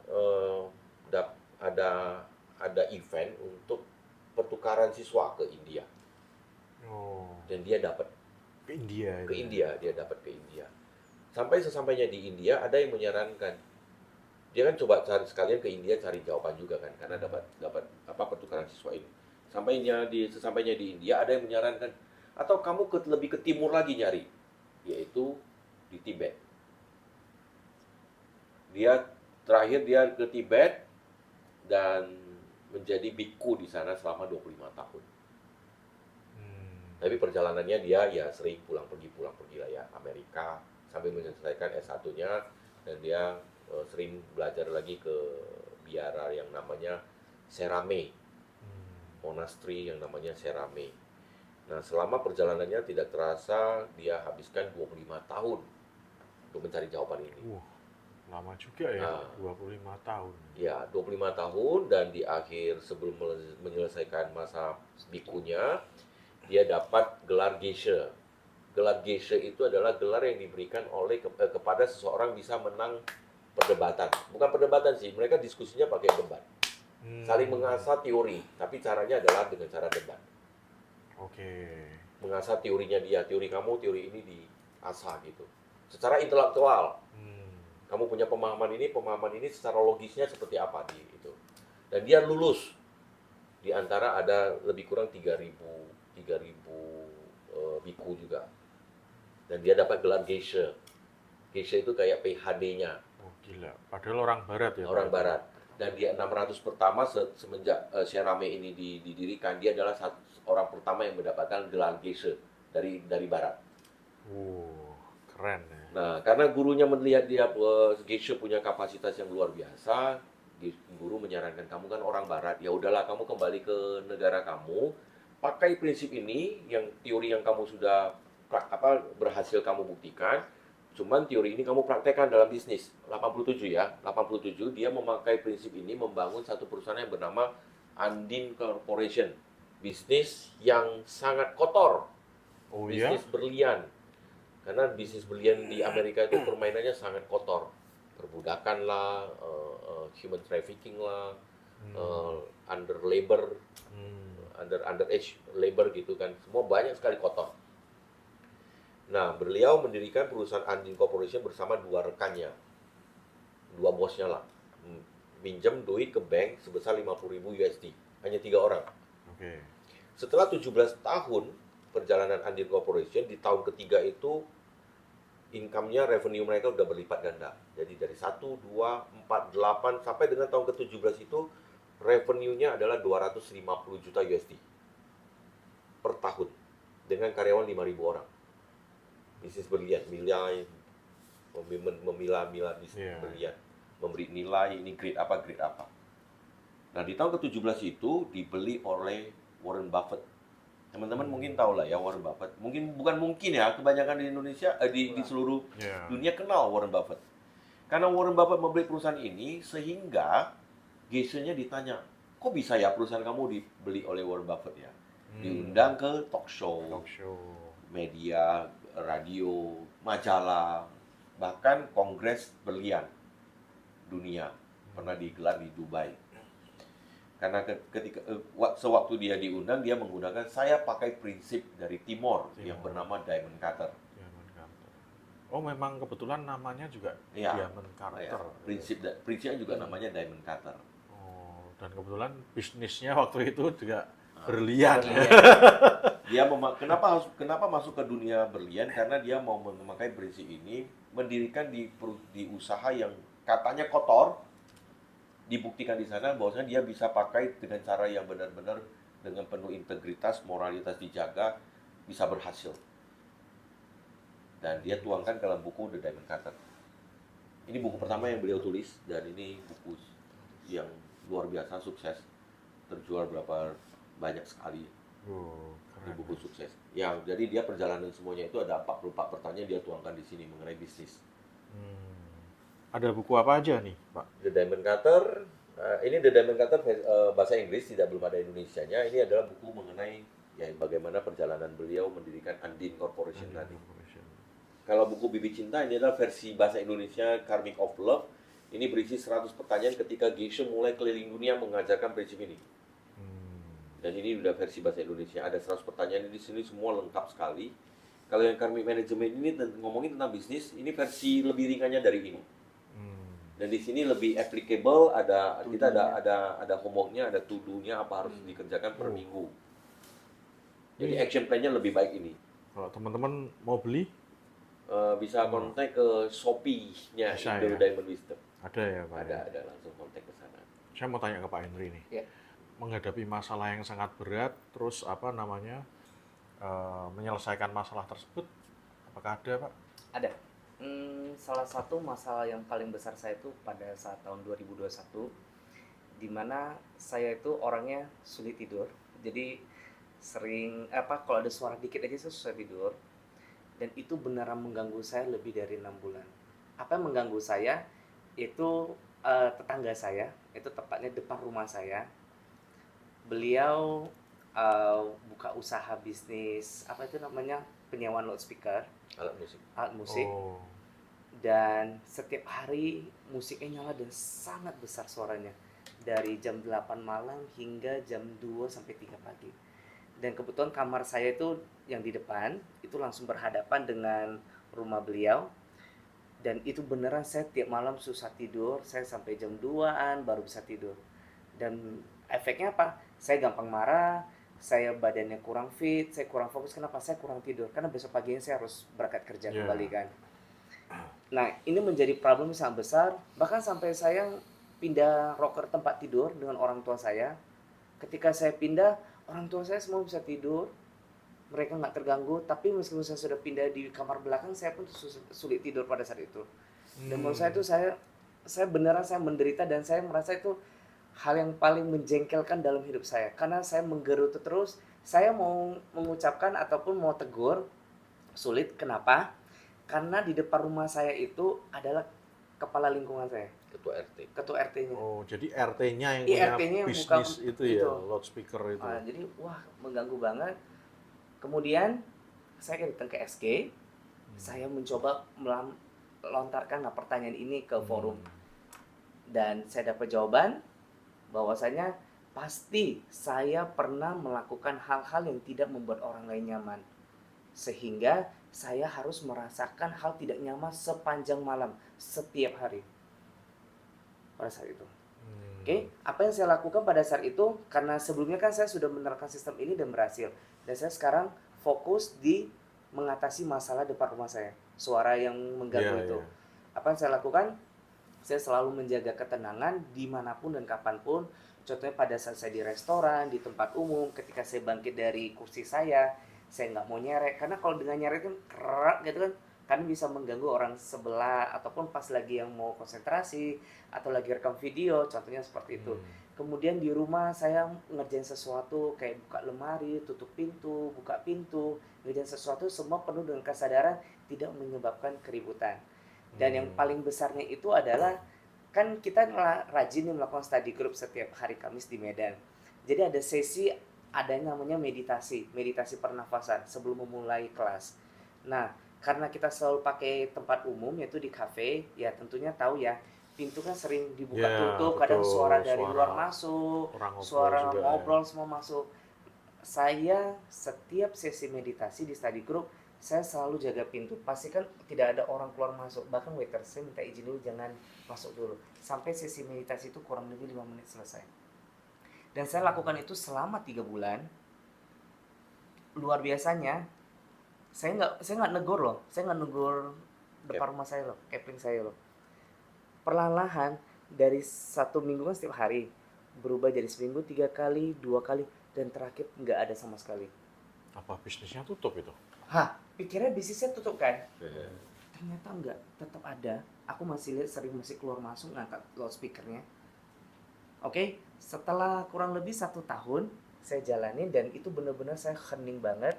ada event untuk pertukaran siswa ke India. Dan dia dapat Ke India. ke India, dia dapat ke India. Sampai sesampainya di India ada yang menyarankan dia kan coba cari sekalian ke India cari jawaban juga kan karena dapat pertukaran siswa ini. Sesampainya di India ada yang menyarankan atau kamu lebih ke timur lagi nyari, yaitu di Tibet. Terakhir dia ke Tibet dan menjadi biku di sana selama 25 tahun. Tapi perjalanannya dia ya sering pulang pergi lah ya Amerika sampai menyelesaikan S1-nya dan dia sering belajar lagi ke biara yang namanya Serame, monastery yang namanya Serame. Nah, selama perjalanannya tidak terasa dia habiskan 25 tahun untuk mencari jawaban ini. Lama juga ya, 25 tahun. Ya, 25 tahun dan di akhir sebelum menyelesaikan masa bikunya, dia dapat gelar Geisha. Gelar Geisha itu adalah gelar yang diberikan kepada seseorang bisa menang perdebatan. Bukan perdebatan sih, mereka diskusinya pakai debat. Saling mengasah teori, tapi caranya adalah dengan cara debat. Mengasah teorinya dia, teori kamu, teori ini diasah gitu. Secara intelektual. Kamu punya pemahaman ini secara logisnya seperti apa itu. Dan dia lulus. Di antara ada lebih kurang 3.000 biku juga. Dan dia dapat gelar Geisha. Geisha itu kayak PhD-nya. Gila, padahal orang barat ya. Orang barat. Dan dia 600 pertama semenjak Serame ini didirikan, dia adalah orang pertama yang mendapatkan gelar Geisha dari barat. Keren ya. Nah, karena gurunya melihat dia Geisha punya kapasitas yang luar biasa, guru menyarankan kamu kan orang barat, ya udahlah kamu kembali ke negara kamu, pakai prinsip ini, yang teori yang kamu sudah berhasil kamu buktikan, cuman teori ini kamu praktekkan dalam bisnis. 87 ya, 87 dia memakai prinsip ini membangun satu perusahaan yang bernama Andin Corporation. Bisnis yang sangat kotor, Oh ya? bisnis berlian. Karena bisnis berlian di Amerika itu permainannya sangat kotor. Perbudakan lah, human trafficking lah, under labor, underage labor gitu kan. Semua banyak sekali kotor. Nah, beliau mendirikan perusahaan Andin Corporation bersama dua rekannya. Dua bosnya lah. Pinjam duit ke bank sebesar 50.000 USD. Hanya 3 orang. Oke. Setelah 17 tahun perjalanan Andin Corporation, di tahun ketiga itu income-nya, revenue mereka udah berlipat ganda. Jadi dari 1, 2, 4, 8 sampai dengan tahun ke-17 itu revenue-nya adalah 250 juta USD per tahun dengan karyawan 5.000 orang. Bisnis berlian, memilah bisnis berlian, memberi nilai ini grade apa. Nah, di tahun ke-17 itu dibeli oleh Warren Buffett. Teman-teman mungkin tahu lah ya Warren Buffett. Bukan mungkin ya, kebanyakan di Indonesia, di seluruh dunia kenal Warren Buffett. Karena Warren Buffett membeli perusahaan ini sehingga gesturnya ditanya, kok bisa ya perusahaan kamu dibeli oleh Warren Buffett ya? Diundang ke talk show, media, radio, majalah, bahkan kongres berlian dunia pernah digelar di Dubai. Karena ketika sewaktu dia diundang, dia menggunakan saya pakai prinsip dari Timor yang bernama Diamond Cutter. Oh, memang kebetulan namanya juga Diamond Cutter. Ya, prinsipnya juga namanya Diamond Cutter. Oh, dan kebetulan bisnisnya waktu itu juga berlian. Dia kenapa masuk ke dunia berlian? Karena dia mau memakai prinsip ini, mendirikan di usaha yang katanya kotor, dibuktikan di sana bahwasanya dia bisa pakai dengan cara yang benar-benar dengan penuh integritas, moralitas dijaga, bisa berhasil. Dan dia tuangkan dalam buku The Diamond Cutter. Ini buku pertama yang beliau tulis, dan ini buku yang luar biasa sukses, terjual banyak sekali. Ini buku sukses. Jadi dia perjalanan semuanya itu ada 44 pertanyaan dia tuangkan di sini mengenai bisnis. Ada buku apa aja nih, Pak? The Diamond Cutter. Ini The Diamond Cutter bahasa Inggris, belum ada Indonesianya. Ini adalah buku mengenai bagaimana perjalanan beliau mendirikan Andin Corporation tadi. Kalau buku Bibit Cinta, ini adalah versi bahasa Indonesia, Karmic of Love. Ini berisi 100 pertanyaan ketika Geshe mulai keliling dunia mengajarkan prinsip ini. Dan ini udah versi bahasa Indonesia. Ada 100 pertanyaan di sini, semua lengkap sekali. Kalau yang Karmic Management ini ngomongin tentang bisnis, ini versi lebih ringannya dari ini. Dan di sini lebih applicable, kita ada homework-nya, ada to-do-nya, apa harus dikerjakan per minggu. Jadi action plan-nya lebih baik ini. Kalau teman-teman mau beli, bisa kontak ke Shopee-nya Indo Diamond Wisdom. Ada ya, Pak? Ada langsung kontak ke sana. Saya mau tanya ke Pak Henry nih. Ya. Menghadapi masalah yang sangat berat, terus menyelesaikan masalah tersebut, apakah ada, Pak? Ada. Salah satu masalah yang paling besar saya itu pada saat tahun 2021, di mana saya itu orangnya sulit tidur. Jadi sering kalau ada suara dikit aja saya susah tidur. Dan itu beneran mengganggu saya lebih dari 6 bulan. Apa yang mengganggu saya itu tetangga saya, itu tepatnya depan rumah saya. Beliau buka usaha bisnis penyewaan loudspeaker, alat musik. Dan setiap hari musiknya nyala dan sangat besar suaranya, dari jam 8 malam hingga jam 2 sampai 3 pagi. Dan kebetulan kamar saya itu yang di depan itu langsung berhadapan dengan rumah beliau. Dan itu beneran saya tiap malam susah tidur, saya sampai jam 2-an baru bisa tidur. Dan efeknya apa? Saya gampang marah, saya badannya kurang fit, saya kurang fokus. Kenapa? Saya kurang tidur, karena besok paginya saya harus berangkat kerja kembali kan. Nah, ini menjadi problem yang sangat besar. Bahkan sampai saya pindah rocker tempat tidur dengan orang tua saya. Ketika saya pindah, orang tua saya semua bisa tidur, mereka nggak terganggu. Tapi meskipun saya sudah pindah di kamar belakang, saya pun sulit tidur pada saat itu. Dan menurut saya itu saya beneran saya menderita, dan saya merasa itu hal yang paling menjengkelkan dalam hidup saya. Karena saya menggerutu terus, saya mau mengucapkan ataupun mau tegur, Sulit, kenapa? Karena di depan rumah saya itu adalah kepala lingkungan saya, Ketua RT. ketua RT-nya. Oh, jadi RT-nya yang Iya, punya RT-nya yang buka bisnis itu ya, itu. loudspeaker itu. Jadi wah mengganggu banget. Kemudian saya datang ke SG, saya mencoba melontarkan pertanyaan ini ke forum dan saya dapat jawaban bahwasanya pasti saya pernah melakukan hal-hal yang tidak membuat orang lain nyaman, sehingga saya harus merasakan hal tidak nyaman sepanjang malam setiap hari pada saat itu. Oke, apa yang saya lakukan pada saat itu, karena sebelumnya kan saya sudah menerapkan sistem ini dan berhasil, dan saya sekarang fokus di mengatasi masalah depan rumah saya, suara yang mengganggu itu. Apa yang saya lakukan? Saya selalu menjaga ketenangan dimanapun dan kapanpun. Contohnya pada saat saya di restoran, di tempat umum, ketika saya bangkit dari kursi saya nggak mau nyerek, karena kalau dengan nyerek kan kerak gitu kan bisa mengganggu orang sebelah, ataupun pas lagi yang mau konsentrasi atau lagi rekam video, contohnya seperti itu. Kemudian di rumah saya ngerjain sesuatu kayak buka lemari, tutup pintu, buka pintu, ngerjain sesuatu semua penuh dengan kesadaran, tidak menyebabkan keributan. Dan yang paling besarnya itu adalah kan kita rajin melakukan study group setiap hari Kamis di Medan. Jadi ada sesi, ada yang namanya meditasi pernafasan sebelum memulai kelas. Nah, karena kita selalu pakai tempat umum yaitu di kafe, ya tentunya tahu ya, pintu kan sering dibuka tutup, kadang suara dari luar masuk, suara ngobrol semua masuk. Saya setiap sesi meditasi di study group, saya selalu jaga pintu, pastikan tidak ada orang keluar masuk. Bahkan waiter, saya minta izin dulu, jangan masuk dulu sampai sesi meditasi itu kurang lebih 5 menit selesai. Dan saya lakukan itu selama 3 bulan. Luar biasanya, saya nggak negur loh, saya nggak negur depan rumah saya loh, catering saya loh. Perlahan-lahan dari 1 minggu kan setiap hari berubah jadi seminggu 3 kali, 2 kali, dan terakhir nggak ada sama sekali. Apa bisnisnya tutup itu? Pikirnya bisnisnya tutup kan? Ternyata enggak, tetap ada. Aku masih lihat masih keluar masuk ngangkat loudspeakernya. Oke, setelah kurang lebih 1 tahun saya jalanin dan itu benar-benar saya hening banget.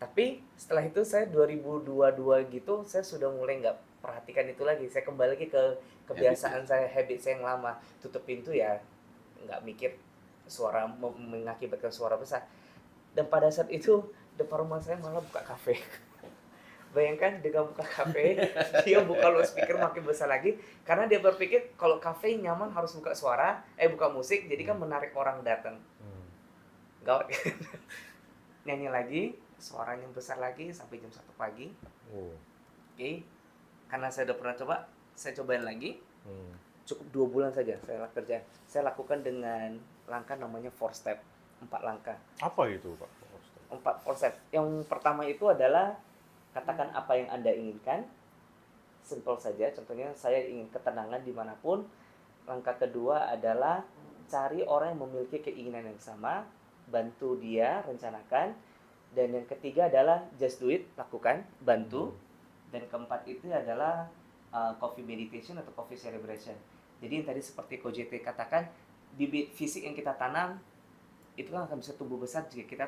Tapi setelah itu saya 2022 gitu, saya sudah mulai nggak perhatikan itu lagi. Saya kembali lagi ke kebiasaan saya, habit saya yang lama. Tutup pintu ya, nggak mikir suara mengakibatkan suara besar. Dan pada saat itu depan rumah saya malah buka kafe. Bayangkan dengan buka kafe, dia buka loudspeaker makin besar lagi karena dia berpikir kalau kafe nyaman harus buka buka musik, jadi kan menarik orang datang. Gawat. Nyanyi lagi, suaranya besar lagi sampai jam 1 pagi. Oke. Karena saya udah pernah coba, saya cobain lagi. Cukup 2 bulan saja saya kerja. Saya lakukan dengan langkah namanya 4 step, 4 langkah. Apa itu, Pak? 4 step. Yang pertama itu adalah katakan apa yang Anda inginkan. Simple saja, contohnya saya ingin ketenangan dimanapun. Langkah kedua adalah cari orang yang memiliki keinginan yang sama, bantu dia, rencanakan. Dan yang ketiga adalah just do it, lakukan, bantu. Dan keempat itu adalah coffee meditation atau coffee celebration. Jadi yang tadi seperti Ko JT katakan, bibit fisik yang kita tanam itu kan akan bisa tumbuh besar jika kita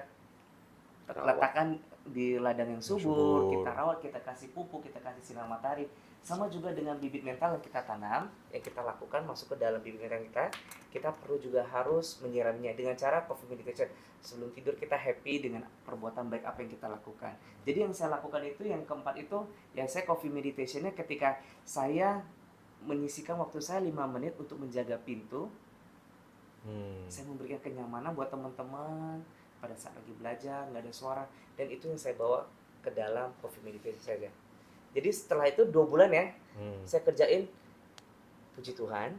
letakkan di ladang yang subur, kita rawat, kita kasih pupuk, kita kasih sinar matahari. Sama juga dengan bibit mental yang kita tanam, yang kita lakukan masuk ke dalam bibit mental kita perlu juga harus menyiramnya dengan cara coffee meditation. Sebelum tidur kita happy dengan perbuatan baik apa yang kita lakukan. Jadi yang saya lakukan itu, yang keempat itu, yang saya coffee meditationnya ketika saya menyisihkan waktu saya 5 menit untuk menjaga pintu. Saya memberikan kenyamanan buat teman-teman pada saat lagi belajar, nggak ada suara, dan itu yang saya bawa ke dalam coffee meditation saja. Jadi setelah itu 2 bulan ya, saya kerjain, puji Tuhan,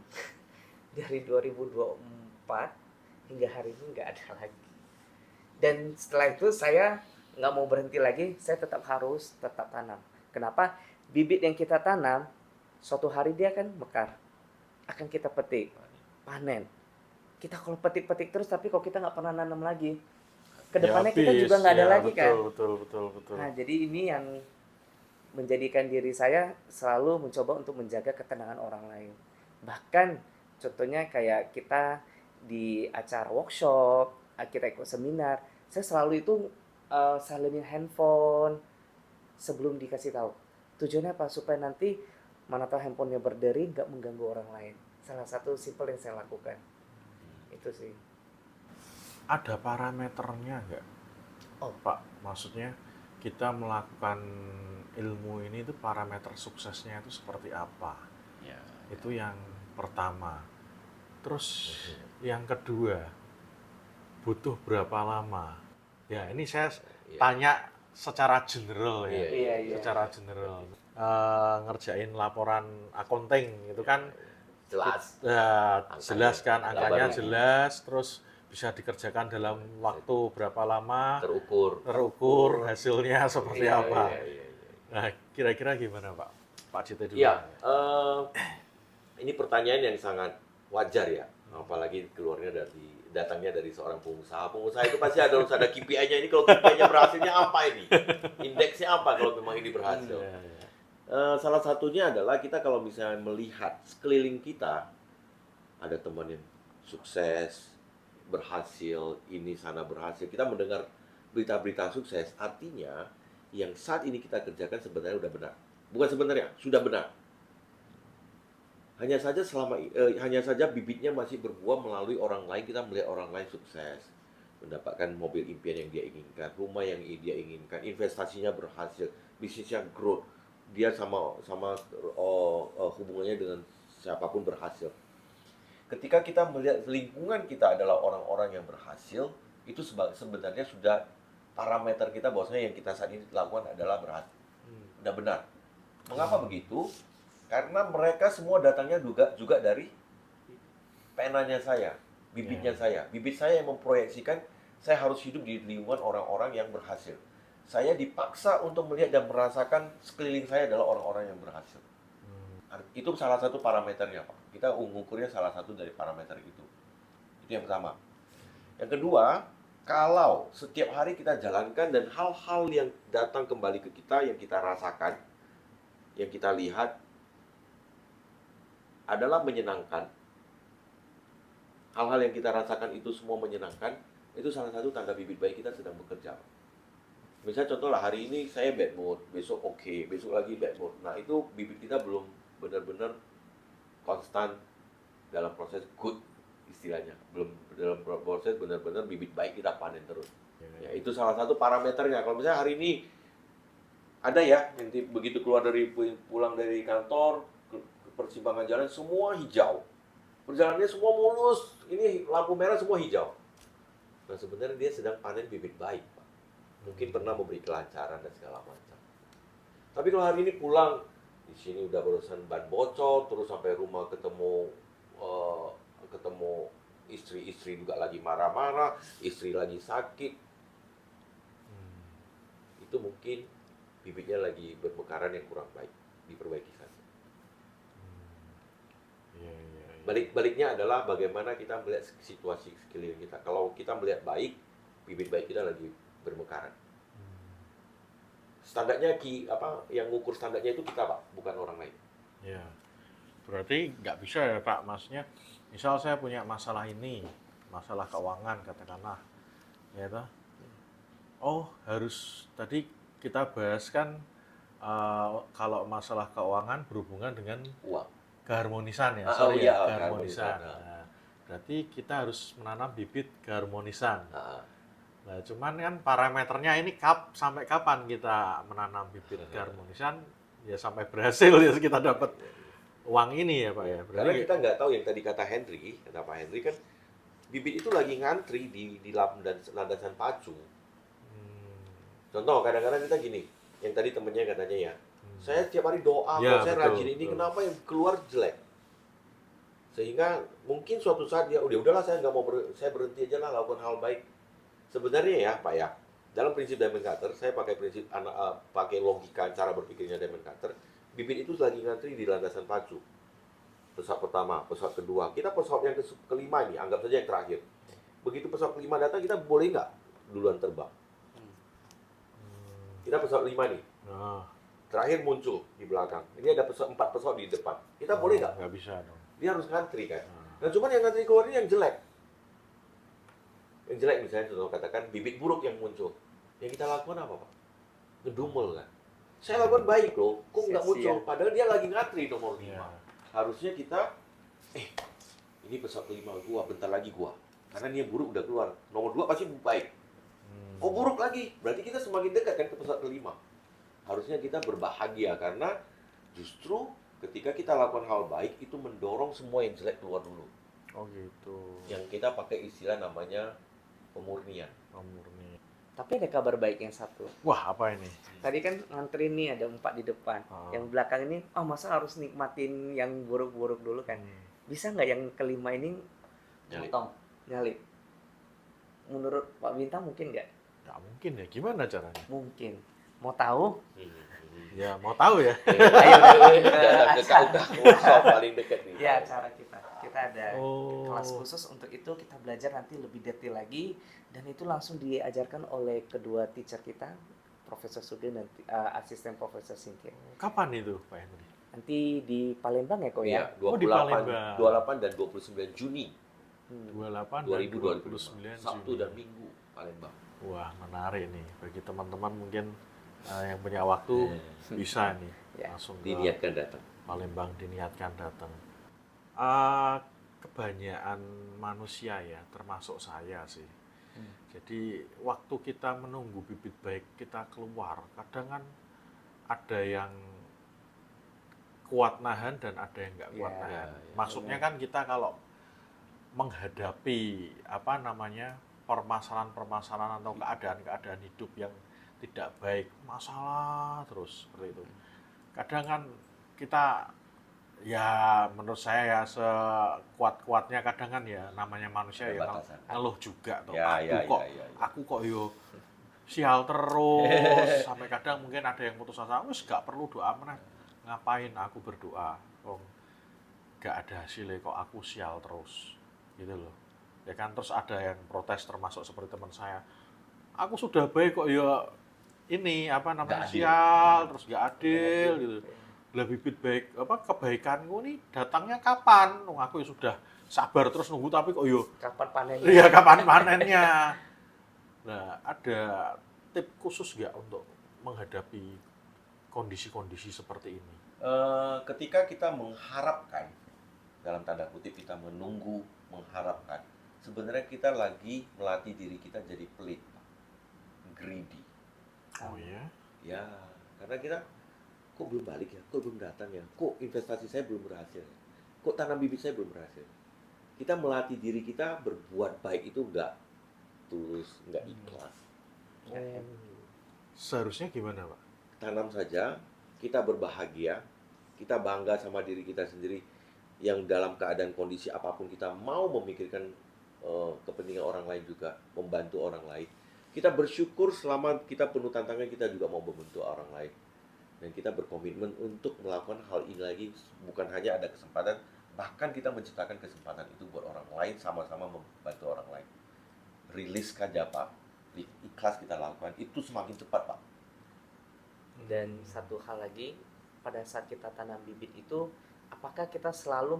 dari 2024 hingga hari ini nggak ada lagi. Dan setelah itu saya nggak mau berhenti lagi, saya tetap tanam. Kenapa? Bibit yang kita tanam, suatu hari dia akan mekar, akan kita petik, panen. Kita kalau petik-petik terus, tapi kalau kita nggak pernah nanam lagi, kedepannya kita juga nggak ada lagi kan. Betul. Nah, jadi ini yang menjadikan diri saya selalu mencoba untuk menjaga ketenangan orang lain. Bahkan contohnya kayak kita di acara workshop, kita ikut seminar, saya selalu itu salinin handphone, sebelum dikasih tahu. Tujuannya apa? Supaya nanti mana tahu handphonenya berdering nggak mengganggu orang lain. Salah satu simple yang saya lakukan. Itu sih. Ada parameternya nggak, Oh, Pak? Maksudnya kita melakukan ilmu ini itu parameter suksesnya itu seperti apa? Ya. Itu yang pertama. Terus yang kedua, butuh berapa lama? Ya, ini saya Iya. tanya secara general ya. Iya, iya. Secara general. Ngerjain laporan accounting itu kan Jelas. jelas kan, Angkanya angkanya baru. jelas, terus bisa dikerjakan dalam waktu berapa lama, Terukur. hasilnya seperti Iya, apa. iya, iya, iya. Nah, kira-kira gimana Pak? Pak Cite dulu. Iya, ini pertanyaan yang sangat wajar ya, apalagi datangnya dari seorang pengusaha. Pengusaha itu pasti harus ada KPI-nya. Ini kalau KPI-nya berhasilnya apa ini? Indeksnya apa kalau memang ini berhasil? Iya, iya. Salah satunya adalah kita kalau misalnya melihat sekeliling kita, ada teman yang sukses, berhasil, ini sana berhasil. Kita mendengar berita-berita sukses, artinya yang saat ini kita kerjakan sebenarnya udah benar. Bukan sebenarnya, sudah benar. Hanya saja bibitnya masih berbuah melalui orang lain. Kita melihat orang lain sukses, mendapatkan mobil impian yang dia inginkan, rumah yang dia inginkan, investasinya berhasil, bisnisnya growth, dia sama hubungannya dengan siapapun berhasil. Ketika kita melihat lingkungan kita adalah orang-orang yang berhasil, itu sebenarnya sudah parameter kita bahwasanya yang kita saat ini lakukan adalah berhasil. Udah benar. Mengapa begitu? Karena mereka semua datangnya juga dari penanya saya, bibitnya saya. Bibit saya yang memproyeksikan saya harus hidup di lingkungan orang-orang yang berhasil. Saya dipaksa untuk melihat dan merasakan sekeliling saya adalah orang-orang yang berhasil. Itu salah satu parameternya, Pak. Kita mengukurnya salah satu dari parameter itu. Itu yang pertama. Yang kedua, kalau setiap hari kita jalankan dan hal-hal yang datang kembali ke kita, yang kita rasakan, yang kita lihat, adalah menyenangkan. Hal-hal yang kita rasakan itu semua menyenangkan, itu salah satu tanda bibit baik kita sedang bekerja. Misalnya contoh lah, hari ini saya bad mood, besok oke, besok lagi bad mood. Nah itu bibit kita belum benar-benar konstan dalam proses good istilahnya. Belum dalam proses benar-benar bibit baik kita panen terus. Ya itu salah satu parameternya. Kalau misalnya hari ini ada ya, nanti begitu pulang dari kantor, ke persimpangan jalan semua hijau. Perjalanannya semua mulus, ini lampu merah semua hijau. Nah sebenarnya dia sedang panen bibit baik, Pak. Mungkin pernah memberi kelancaran dan segala macam. Tapi kalau hari ini pulang, di sini udah berurusan ban bocor, terus sampai rumah ketemu istri juga lagi marah-marah, istri lagi sakit. Itu mungkin bibitnya lagi bermekaran yang kurang baik, diperbaiki saja. Balik-baliknya adalah bagaimana kita melihat situasi sekeliling kita. Kalau kita melihat baik, bibit baik kita lagi bermekaran. Standarnya yang ngukur standarnya itu kita, Pak, bukan orang lain. Ya, berarti nggak bisa ya Pak, maksudnya misal saya punya masalah ini, masalah keuangan katakanlah, ya toh. Oh harus tadi kita bahas kan kalau masalah keuangan berhubungan dengan Uang. keharmonisan ya, Iya, keharmonisan. keharmonisan. Nah, berarti kita harus menanam bibit keharmonisan. Nah, cuman kan parameternya ini sampai kapan kita menanam bibit keharmonisan ya sampai berhasil ya kita dapat uang ini ya Pak ya. Karena kita nggak tahu yang tadi kata Pak Henry kan bibit itu lagi ngantri di landasan pacu. Contoh kadang-kadang kita gini, yang tadi temennya katanya ya, saya tiap hari doa, Ya, saya betul, rajin ini, betul. kenapa yang keluar jelek? Sehingga mungkin suatu saat dia, udahlah saya nggak mau saya berhenti aja lah lakukan hal baik. Sebenarnya ya Pak ya, dalam prinsip Diamond Cutter, saya pakai pakai logika cara berpikirnya Diamond Cutter, bibit itu lagi ngantri di landasan pacu. Pesawat pertama, pesawat kedua, kita pesawat yang kelima ini, anggap saja yang terakhir. Begitu pesawat kelima datang, kita boleh nggak duluan terbang? Kita pesawat 5 nih, Nah, terakhir muncul di belakang. Ini ada 4 pesawat di depan. Kita boleh nggak? nggak bisa dong. Dia harus ngantri kan. Nah cuman yang ngantri keluar ini yang jelek. Yang jelek misalnya contoh katakan bibit buruk yang muncul. Yang kita lakukan apa Pak? Ngedumel kan. Saya lakukan baik loh, kok nggak Sia-sia. muncul? Padahal dia lagi ngantri nomor 5. Iya. Harusnya kita, ini pesawat kelima gua, bentar lagi gua. Karena ini yang buruk udah keluar. Nomor 2 pasti baik. Oh buruk lagi, berarti kita semakin dekat kan ke pesawat kelima. Harusnya kita berbahagia karena justru ketika kita lakukan hal baik itu mendorong semua yang jelek keluar dulu. Oh gitu. Yang kita pakai istilah namanya pemurnian. Oh, murni. Tapi ada kabar baik yang satu. Wah, apa ini? Tadi kan ngantri nih ada 4 di depan. Oh. Yang belakang ini, masa harus nikmatin yang buruk-buruk dulu kan? Bisa nggak yang kelima ini Nyalip. motong, nyalip? Menurut Pak Bintang mungkin nggak? Nggak mungkin ya, gimana caranya? Mungkin. Mau tahu? Ya, mau tahu ya. Ayo Datang ke KUK workshop paling dekat nih. Ya, cara kita. Kita ada Oh. kelas khusus untuk itu. Kita belajar nanti lebih detail lagi. Dan itu langsung diajarkan oleh kedua teacher kita, Profesor Sugeng dan asisten Profesor Cynthia. Kapan itu, Pak Henry? Nanti di Palembang ya, kok Iya, ya? Oh, di 28, Palembang. 28 dan 29 Juni 28 dan 2029. 29 Sabtu Juni. dan Minggu Palembang. Wah, menarik nih. Bagi teman-teman mungkin yang punya waktu bisa nih Ya, langsung ke Diniatkan datang. Palembang, diniatkan datang. Kebanyakan manusia ya, termasuk saya sih. Jadi waktu kita menunggu bibit baik kita keluar, kadang kan ada yang kuat nahan dan ada yang nggak kuat Ya, nahan. ya, Maksudnya kan kita kalau menghadapi permasalahan-permasalahan atau keadaan-keadaan hidup yang tidak baik, masalah terus seperti itu. Kadang kan kita ya menurut saya ya sekuat-kuatnya kadang kan ya namanya manusia Ada ya batasan. ngeluh juga tuh. Ya, ya, kok ya, ya, ya. aku kok yo sial terus sampai kadang mungkin ada yang putus asa, wis gak perlu doa meneh. Ngapain aku berdoa? Oh, gak ada hasilnya kok aku sial terus. Gitu loh. Ya kan terus ada yang protes termasuk seperti teman saya. Aku sudah baik kok ya ini Nggak adil. sial terus gak adil gitu. Lah bibit baik kebaikanku nih datangnya kapan? Wong aku ya sudah sabar terus nunggu tapi kok yo kapan panennya? iya kapan panennya. Nah, ada tip khusus nggak untuk menghadapi kondisi-kondisi seperti ini? Ketika kita mengharapkan, dalam tanda kutip kita menunggu, mengharapkan, sebenarnya kita lagi melatih diri kita jadi pelit, greedy. Oh iya. Ya, karena kita kok belum balik ya, kok belum datang ya, kok investasi saya belum berhasil ya, kok tanam bibit saya belum berhasil. Kita melatih diri kita berbuat baik itu enggak tulus, enggak ikhlas. Seharusnya gimana, Pak? Tanam saja, kita berbahagia, kita bangga sama diri kita sendiri yang dalam keadaan kondisi apapun kita mau memikirkan kepentingan orang lain juga, membantu orang lain. Kita bersyukur selama kita penuh tantangan, kita juga mau membantu orang lain. Dan kita berkomitmen untuk melakukan hal ini lagi, bukan hanya ada kesempatan, bahkan kita menciptakan kesempatan itu buat orang lain, sama-sama membantu orang lain. Rilis saja, Pak. Ikhlas kita lakukan, itu semakin cepat, Pak. Dan satu hal lagi, pada saat kita tanam bibit itu, apakah kita selalu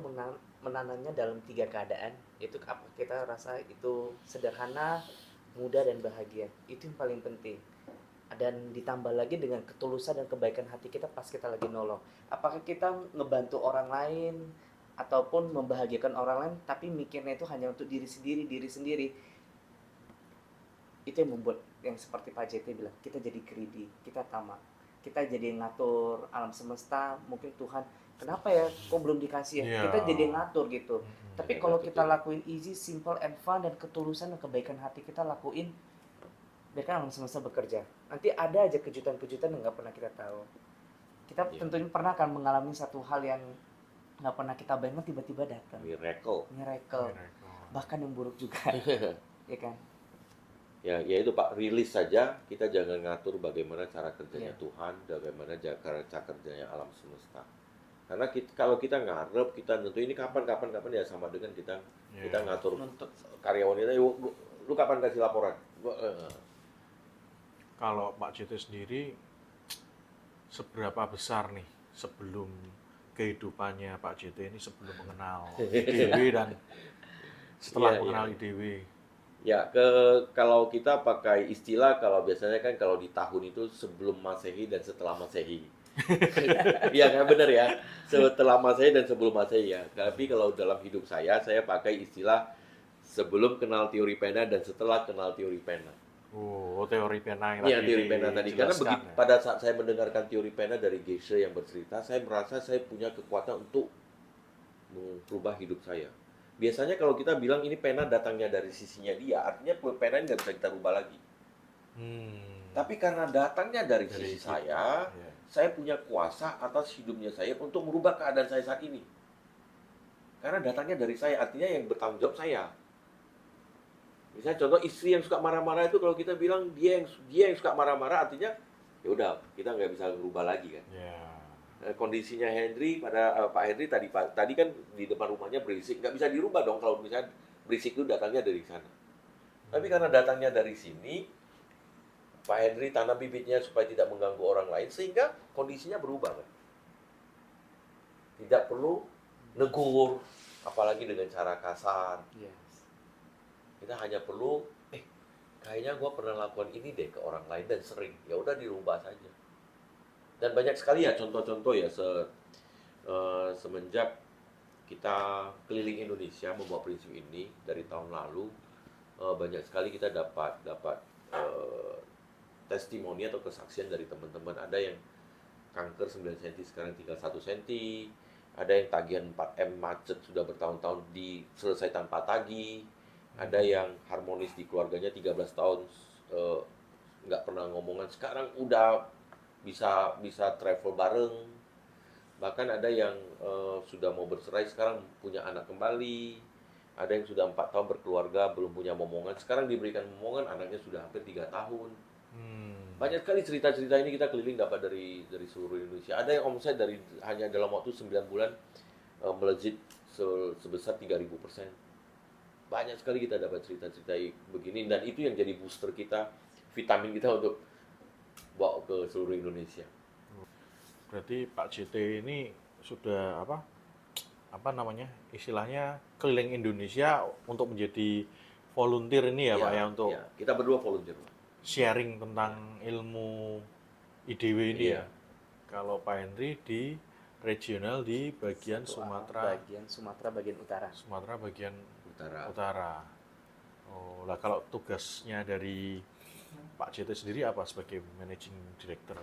menanamnya dalam 3 keadaan? Itu apa kita rasa itu sederhana, mudah, dan bahagia. Itu yang paling penting. Dan ditambah lagi dengan ketulusan dan kebaikan hati kita pas kita lagi nolong. Apakah kita ngebantu orang lain ataupun membahagiakan orang lain, tapi mikirnya itu hanya untuk diri sendiri. Itu yang membuat yang seperti Pak JT bilang, kita jadi greedy, kita tamak. Kita jadi ngatur alam semesta, mungkin Tuhan, kenapa ya kok belum dikasih ya? Iya. Kita jadi ngatur gitu. Tapi Ya, kalau betul. kita lakuin easy, simple, and fun, dan ketulusan dan kebaikan hati kita lakuin, biarkan alam semesta bekerja. Nanti ada aja kejutan-kejutan yang nggak pernah kita tahu. Kita Iya. tentunya pernah akan mengalami satu hal yang nggak pernah kita bayangkan tiba-tiba datang. Miracle. Miracle. Bahkan yang buruk juga, ya kan? Ya itu Pak, rilis saja, kita jangan ngatur bagaimana cara kerjanya Iya. Tuhan, bagaimana cara kerjanya alam semesta. Karena kalau kita ngarep, kita tentu ini kapan ya sama dengan kita ngatur Nuntut. karyawan kita, lu kapan kasih laporan? Kalau Pak JT sendiri, seberapa besar nih sebelum kehidupannya Pak JT ini sebelum mengenal IDW dan setelah Iya, mengenal iya. IDW? Ya, kalau kita pakai istilah, kalau biasanya kan kalau di tahun itu sebelum Masehi dan setelah Masehi. Iya kan benar ya. Setelah Masehi dan sebelum Masehi ya. Tapi kalau dalam hidup saya pakai istilah sebelum kenal teori pena dan setelah kenal teori pena. Oh, teori pena yang Iya, tadi teori pena tadi. Karena dijelaskan ya. pada saat saya mendengarkan teori pena dari Geshe yang bercerita, saya merasa saya punya kekuatan untuk merubah hidup saya. Biasanya kalau kita bilang ini pena datangnya dari sisinya dia, artinya pena ini nggak bisa kita rubah lagi. Tapi karena datangnya dari sisi kita, saya, ya. saya punya kuasa atas hidupnya saya untuk merubah keadaan saya saat ini. Karena datangnya dari saya, artinya yang bertanggung jawab saya. Misalnya contoh istri yang suka marah-marah itu kalau kita bilang dia yang suka marah-marah, artinya ya udah kita nggak bisa merubah lagi kan. Ya. Kondisinya Henry Pak Henry tadi kan di depan rumahnya berisik, nggak bisa dirubah dong kalau misalnya berisik itu datangnya dari sana. Tapi karena datangnya dari sini, Pak Henry tanam bibitnya supaya tidak mengganggu orang lain sehingga kondisinya berubah kan. Tidak perlu negur, apalagi dengan cara kasar. Yes. Kita hanya perlu, kayaknya gue pernah lakukan ini deh ke orang lain dan sering, ya udah dirubah saja. Dan banyak sekali ya contoh-contoh ya semenjak kita keliling Indonesia membawa prinsip ini dari tahun lalu, banyak sekali kita dapat testimoni atau kesaksian dari teman-teman. Ada yang kanker 9 cm sekarang tinggal 1 cm, ada yang tagihan 4M macet sudah bertahun-tahun selesai tanpa tagih, ada yang harmonis di keluarganya 13 tahun nggak pernah ngomongan, sekarang udah bisa travel bareng. Bahkan ada yang sudah mau bercerai sekarang punya anak kembali. Ada yang sudah 4 tahun berkeluarga belum punya momongan, sekarang diberikan momongan, anaknya sudah hampir 3 tahun. Banyak sekali cerita-cerita ini kita keliling dapat dari seluruh Indonesia. Ada yang omset hanya dalam waktu 9 bulan melejit sebesar 3.000%. Banyak sekali kita dapat cerita-cerita begini, dan itu yang jadi booster kita, vitamin kita untuk bawa ke seluruh Indonesia. Berarti Pak JT ini sudah apa namanya, istilahnya keliling Indonesia untuk menjadi volunteer ini ya, Pak ya, untuk kita berdua volunteer. sharing tentang ilmu IDW ini ya. Kalau Pak Henry di regional di bagian Sumatera bagian utara. Sumatera bagian utara. Oh, lah kalau tugasnya dari Pak JT sendiri apa sebagai managing director?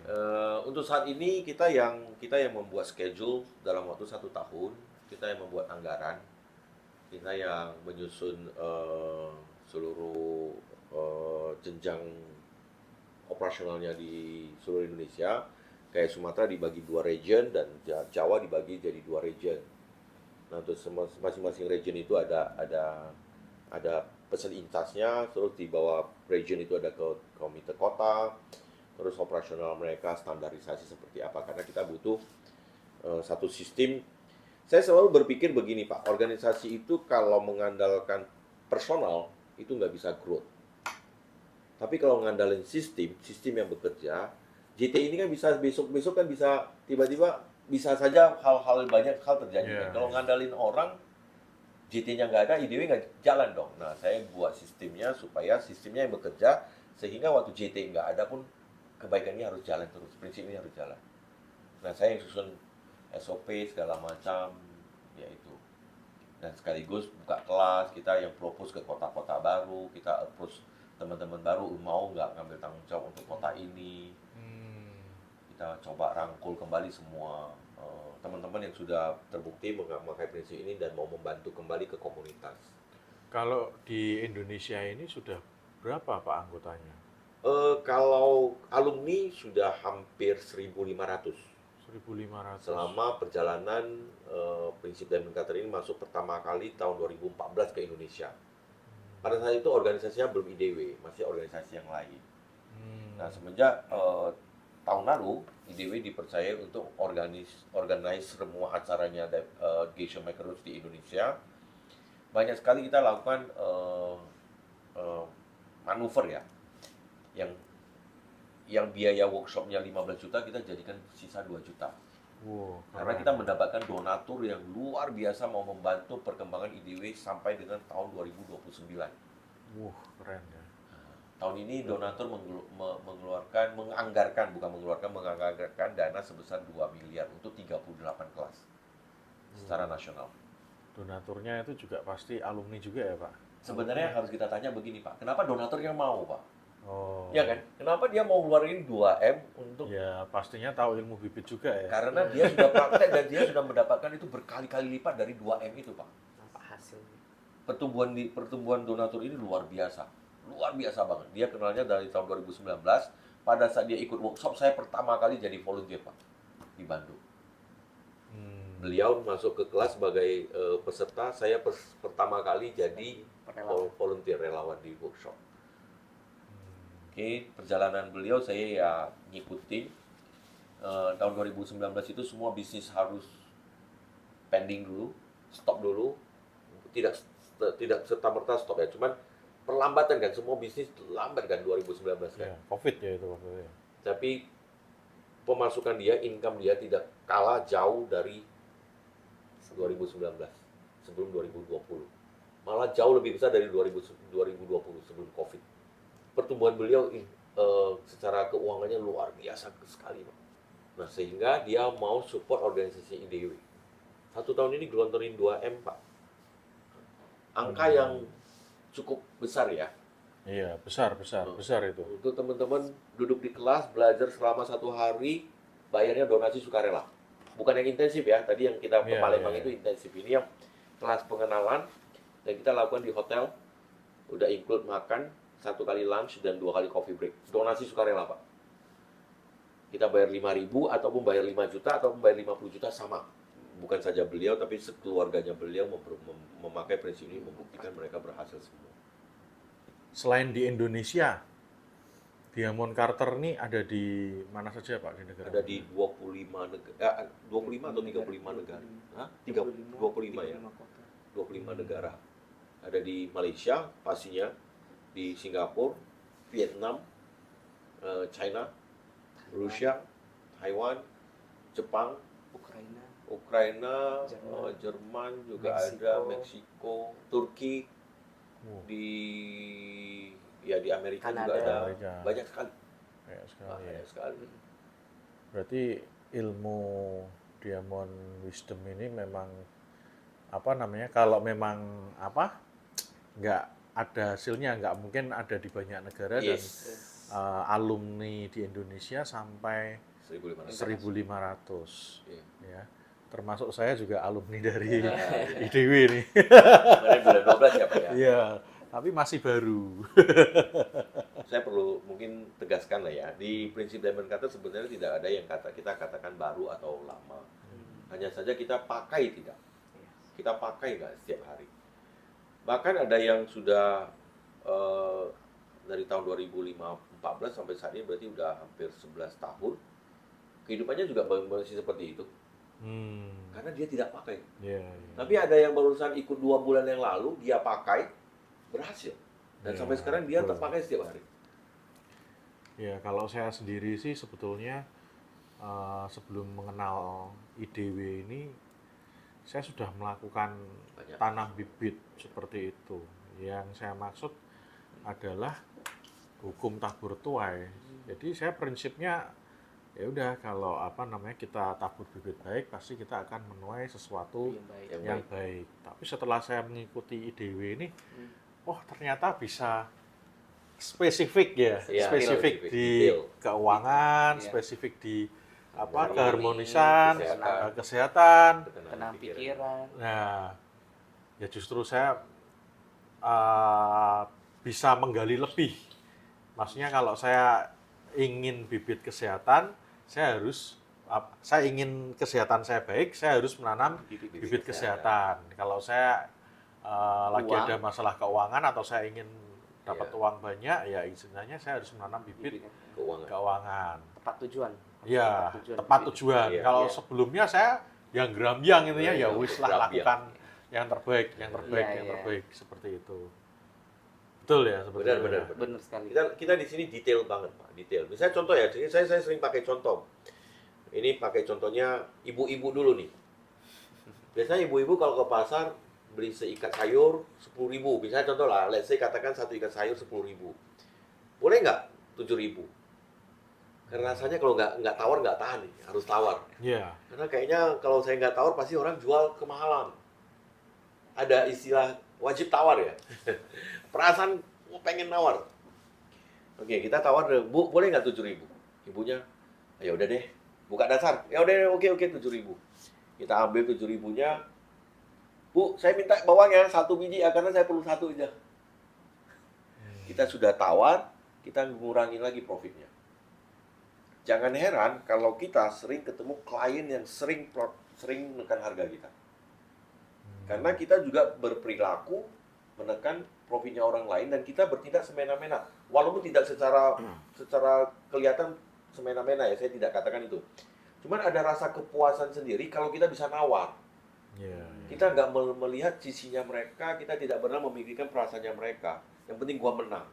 Untuk saat ini kita yang membuat schedule dalam waktu 1 tahun, kita yang membuat anggaran, kita yang menyusun seluruh jenjang operasionalnya di seluruh Indonesia. Kayak Sumatera dibagi 2 region dan Jawa dibagi jadi 2 region. Nah, untuk masing-masing region itu ada person in charge-nya, terus di bawah region itu ada komite kota, terus operasional mereka standarisasi seperti apa, karena kita butuh satu sistem. Saya selalu berpikir begini Pak, organisasi itu kalau mengandalkan personal itu nggak bisa growth. Tapi kalau mengandalkan sistem yang bekerja, JT ini kan bisa besok-besok kan bisa tiba-tiba bisa saja banyak hal terjadi. Kalau ngandalin orang, JT-nya nggak ada, IDW nggak jalan dong. Nah, saya buat sistemnya supaya sistemnya yang bekerja, sehingga waktu JT nggak ada pun kebaikannya harus jalan terus, prinsip ini harus jalan. Nah, saya yang susun SOP segala macam, yaitu. Dan sekaligus buka kelas, kita yang propose ke kota-kota baru, kita approach teman-teman baru, mau nggak ngambil tanggung jawab untuk kota ini. Kita coba rangkul kembali semua teman-teman yang sudah terbukti memakai prinsip ini dan mau membantu kembali ke komunitas. Kalau di Indonesia ini sudah berapa Pak anggotanya? Kalau alumni sudah hampir 1.500. 1.500. Selama perjalanan prinsip Diamond Cutter ini masuk pertama kali tahun 2014 ke Indonesia. Pada saat itu organisasinya belum IDW, masih organisasi yang lain. Nah, semenjak tahun lalu IDW dipercaya untuk organize semua acaranya Geshe Makerus di Indonesia. Banyak sekali kita lakukan manuver ya, yang biaya workshopnya 15 juta kita jadikan sisa 2 juta. Karena kita mendapatkan donatur yang luar biasa mau membantu perkembangan IDW sampai dengan tahun 2029. Keren ya. Tahun ini donatur menganggarkan dana sebesar 2 miliar untuk 38 kelas secara nasional. Donaturnya itu juga pasti alumni juga ya, Pak? Sebenarnya harus kita tanya begini, Pak. Kenapa donaturnya mau, Pak? Oh. Ya kan? Kenapa dia mau ngeluarin 2M untuk Ya, pastinya tahu ilmu bibit juga ya. karena dia sudah praktek dan dia sudah mendapatkan itu berkali-kali lipat dari 2M itu, Pak. Nampak hasilnya. Pertumbuhan donatur ini luar biasa. Luar biasa banget. Dia kenalnya dari tahun 2019. Pada saat dia ikut workshop, saya pertama kali jadi volunteer, Pak, di Bandung. Beliau masuk ke kelas sebagai peserta, saya pertama kali jadi volunteer relawan di workshop. Oke, perjalanan beliau saya ya ngikutin. Tahun 2019 itu semua bisnis harus pending dulu, stop dulu. Tidak serta-merta stop ya, cuman perlambatan kan, semua bisnis lambat kan 2019 kan. Ya, COVID ya itu waktu itu. Tapi pemasukan dia, income dia tidak kalah jauh dari 2019, sebelum 2020. Malah jauh lebih besar dari 2020 sebelum COVID. Pertumbuhan beliau secara keuangannya luar biasa sekali, Pak. Nah, sehingga dia mau support organisasi IDW. 1 tahun ini gelontorin 2M, Pak. Angka yang cukup besar ya. Iya, besar itu. Untuk teman-teman duduk di kelas, belajar selama 1 hari, bayarnya donasi sukarela. Bukan yang intensif ya, tadi yang kita ke Palembang itu intensif. Ini yang kelas pengenalan, dan kita lakukan di hotel, udah include makan, 1 kali lunch, dan 2 kali coffee break. Donasi sukarela, Pak. Kita bayar 5.000, ataupun bayar 5 juta, ataupun bayar 50 juta, sama. Bukan saja beliau, tapi sekeluarganya beliau memakai prinsip ini, membuktikan mereka berhasil semua. Selain di Indonesia, Diamond Carter ini ada di mana saja, Pak, di negara? Ada di 25 negara, 25 atau 35 negara. Hah? 25 ya. 25 negara. Ada di Malaysia, pastinya, di Singapura, Vietnam, China, Rusia, Taiwan, Jepang, Ukraina, Jerman juga ada, Meksiko, Turki, di Amerika Kanada. juga ada. Amerika. Banyak sekali. Banyak sekali. Berarti ilmu Diamond Wisdom ini memang kalau memang nggak ada hasilnya, nggak mungkin ada di banyak negara. Dan alumni di Indonesia sampai 1.500. Ya. Termasuk saya juga alumni dari IDW nih. Kemarin bulan 12 ya, Pak ya? Iya, tapi masih baru. Saya perlu mungkin tegaskan lah ya, di prinsip Diamond Cutter sebenarnya tidak ada yang kita katakan baru atau lama. Hanya saja kita pakai tidak. Kita pakai nggak setiap hari. Bahkan ada yang sudah dari tahun 2014 sampai saat ini berarti udah hampir 11 tahun. Kehidupannya juga masih seperti itu. Karena dia tidak pakai. Tapi ada yang barusan ikut 2 bulan yang lalu, dia pakai, berhasil. Dan sampai sekarang dia tetap pakai setiap hari. Ya, kalau saya sendiri sih sebetulnya sebelum mengenal IDW ini, saya sudah melakukan tanam bibit seperti itu. Yang saya maksud adalah hukum tabur tuai. Jadi saya prinsipnya ya udah, kalau kita tabur bibit baik, pasti kita akan menuai sesuatu yang baik. Tapi setelah saya mengikuti IDW ini, ternyata bisa spesifik ya, spesifik di keuangan, spesifik di keharmonisan, kesehatan, tenang pikiran. Nah, ya justru saya bisa menggali lebih. Maksudnya kalau saya ingin bibit kesehatan, saya ingin kesehatan saya baik, saya harus menanam bibit kesehatan. Kalau saya lagi ada masalah keuangan atau saya ingin dapat uang banyak, ya istilahnya saya harus menanam bibit keuangan. Tepat tujuan. Ya, tepat tujuan. Kalau sebelumnya saya yang gerambyang itu ya wis lah, lakukan yang terbaik, seperti itu. Betul ya, sebetulnya. Benar sekali. Kita di sini detail banget, Pak, detail. Misalnya contoh ya, saya sering pakai contoh. Ini pakai contohnya ibu-ibu dulu nih. Biasanya ibu-ibu kalau ke pasar beli seikat sayur 10.000, misalnya contoh lah, let's say katakan satu ikat sayur 10.000, boleh nggak 7.000? Karena rasanya kalau nggak tawar nggak tahan nih, harus tawar. Iya. Karena kayaknya kalau saya nggak tawar pasti orang jual kemahalan. Ada istilah wajib tawar ya. Perasaan pengen nawar. Oke, kita tawar, Bu, boleh nggak 7.000? Ibunya, ya udah deh, buka dasar. Ya udah, oke 7.000. Kita ambil 7.000-nya. Bu, saya minta bawangnya 1 biji ya, karena saya perlu 1 aja. Kita sudah tawar, kita ngurangin lagi profitnya. Jangan heran kalau kita sering ketemu klien yang sering menekan harga kita. Karena kita juga berperilaku menekan profitnya orang lain dan kita bertindak semena-mena. Walaupun tidak secara kelihatan semena-mena ya, saya tidak katakan itu. Cuman ada rasa kepuasan sendiri kalau kita bisa nawar. Kita nggak melihat sisinya mereka, kita tidak pernah memikirkan perasaannya mereka. Yang penting gua menang.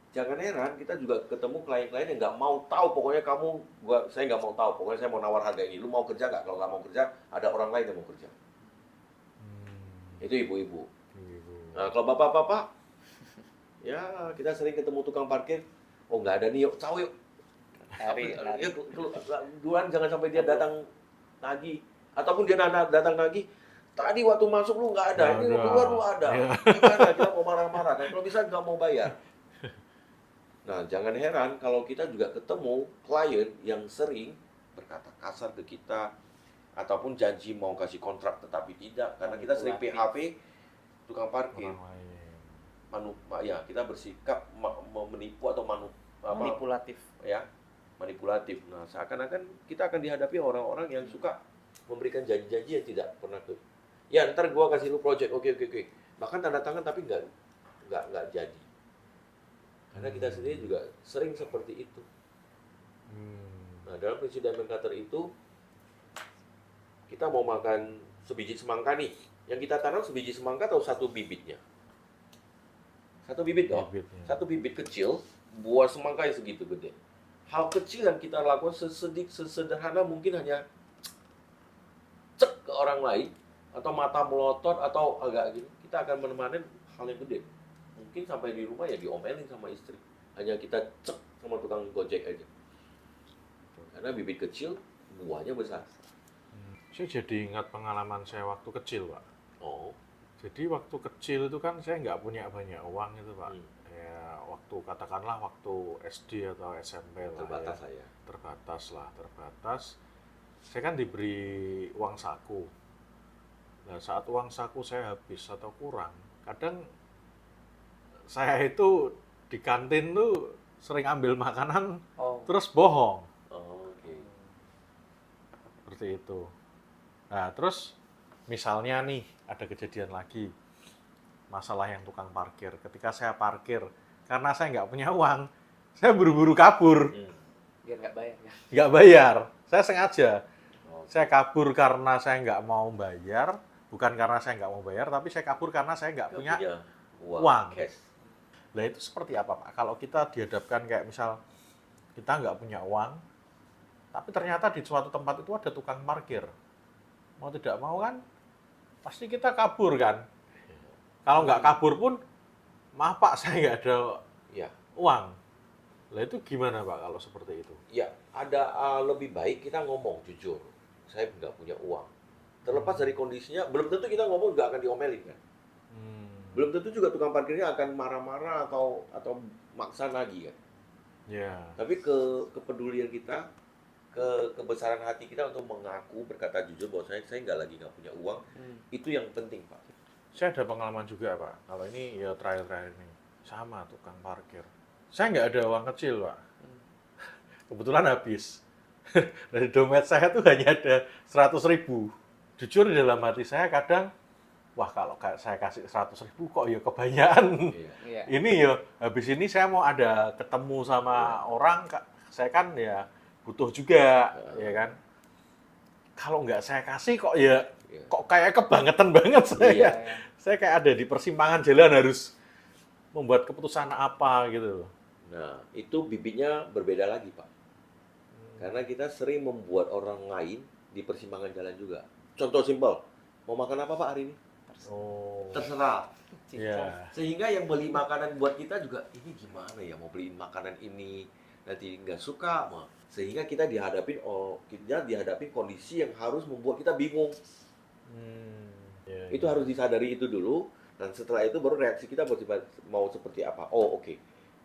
Jangan heran, kita juga ketemu klien-klien yang nggak mau tahu, pokoknya saya nggak mau tahu, pokoknya saya mau nawar harga ini. Lu mau kerja nggak? Kalau nggak mau kerja, ada orang lain yang mau kerja. Itu ibu-ibu. Nah, kalau bapak-bapak, ya kita sering ketemu tukang parkir, oh nggak ada nih, yuk, caw yuk. Ya, duluan jangan sampai dia datang lagi. Ataupun dia datang lagi, tadi waktu masuk lu nggak ada, ini keluar lu ada. Gimana? Kita mau marah-marah, kan? Kalau bisa nggak mau bayar. Nah, jangan heran kalau kita juga ketemu klien yang sering berkata kasar ke kita, ataupun janji mau kasih kontrak tetapi tidak, karena kita sering PHP tukang parkir. Ya, kita bersikap menipu atau Manipulatif. Ya, manipulatif. Nah, seakan-akan kita akan dihadapi orang-orang yang suka memberikan janji-janji yang tidak pernah ya ntar gua kasih lu project, oke. Bahkan tanda tangan tapi nggak jadi. Karena kita sendiri juga sering seperti itu. Nah, dalam prinsip diamond cutter itu, kita mau makan sebiji semangka nih. Yang kita tanam sebiji semangka atau satu bibitnya? Satu bibit dong. Satu bibit kecil, buah semangka yang segitu gede. Hal kecil yang kita lakukan sesederhana mungkin hanya cek ke orang lain, atau mata melotot, atau agak gini, kita akan menemani hal yang gede. Mungkin sampai di rumah ya diomelin sama istri. Hanya kita cek sama tukang gojek aja. Karena bibit kecil, buahnya besar. Saya jadi ingat pengalaman saya waktu kecil, Pak. Oh. Jadi waktu kecil itu kan saya nggak punya banyak uang itu, Pak. Ya, katakanlah waktu SD atau SMP lah. Terbatas saya. Terbatas. Saya kan diberi uang saku. Nah, saat uang saku saya habis atau kurang, kadang saya itu di kantin tuh sering ambil makanan, terus bohong. Oke. Seperti itu. Nah, terus misalnya nih ada kejadian lagi, masalah yang tukang parkir. Ketika saya parkir, karena saya nggak punya uang, saya buru-buru kabur. Biar nggak bayar ya. Nggak bayar, saya sengaja. Saya kabur karena saya nggak mau bayar, bukan karena saya nggak mau bayar, tapi saya kabur karena saya nggak punya uang. Cash. Nah, itu seperti apa, Pak? Kalau kita dihadapkan kayak misal kita nggak punya uang, tapi ternyata di suatu tempat itu ada tukang parkir. Mau tidak mau kan, pasti kita kabur kan? Kalau nggak kabur pun, maaf Pak, saya nggak ada uang. Lah itu gimana Pak kalau seperti itu? Ya, ada lebih baik kita ngomong jujur. Saya nggak punya uang. Terlepas dari kondisinya, belum tentu kita ngomong nggak akan diomelin kan? Belum tentu juga tukang parkirnya akan marah-marah atau maksa lagi kan? Ya. Tapi kepedulian kita, kebesaran hati kita untuk mengaku, berkata jujur bahwa saya nggak punya uang, itu yang penting Pak. Saya ada pengalaman juga Pak. Kalau ini ya terakhir ini sama tukang parkir. Saya nggak ada uang kecil Pak. Kebetulan habis. Dari dompet saya tuh hanya ada 100.000. Jujur di dalam hati saya kadang, wah kalau saya kasih 100.000 kok ya kebanyakan. Iya. Ini ya habis ini saya mau ada ketemu sama orang, saya kan ya butuh juga, ya kan. Kalau nggak saya kasih kok ya kok kayak kebangetan banget saya. Iya. Saya kayak ada di persimpangan jalan harus membuat keputusan apa gitu. Nah, itu bibitnya berbeda lagi Pak. Karena kita sering membuat orang lain di persimpangan jalan juga. Contoh simpel, mau makan apa Pak hari ini? Oh. Terserah. Iya. Sehingga yang beli makanan buat kita juga, ini gimana ya mau beliin makanan ini, nanti nggak suka. Sehingga kita dihadapin kondisi yang harus membuat kita bingung. Iya, Itu iya. harus disadari itu dulu, dan setelah itu baru reaksi kita mau seperti apa. Oh oke,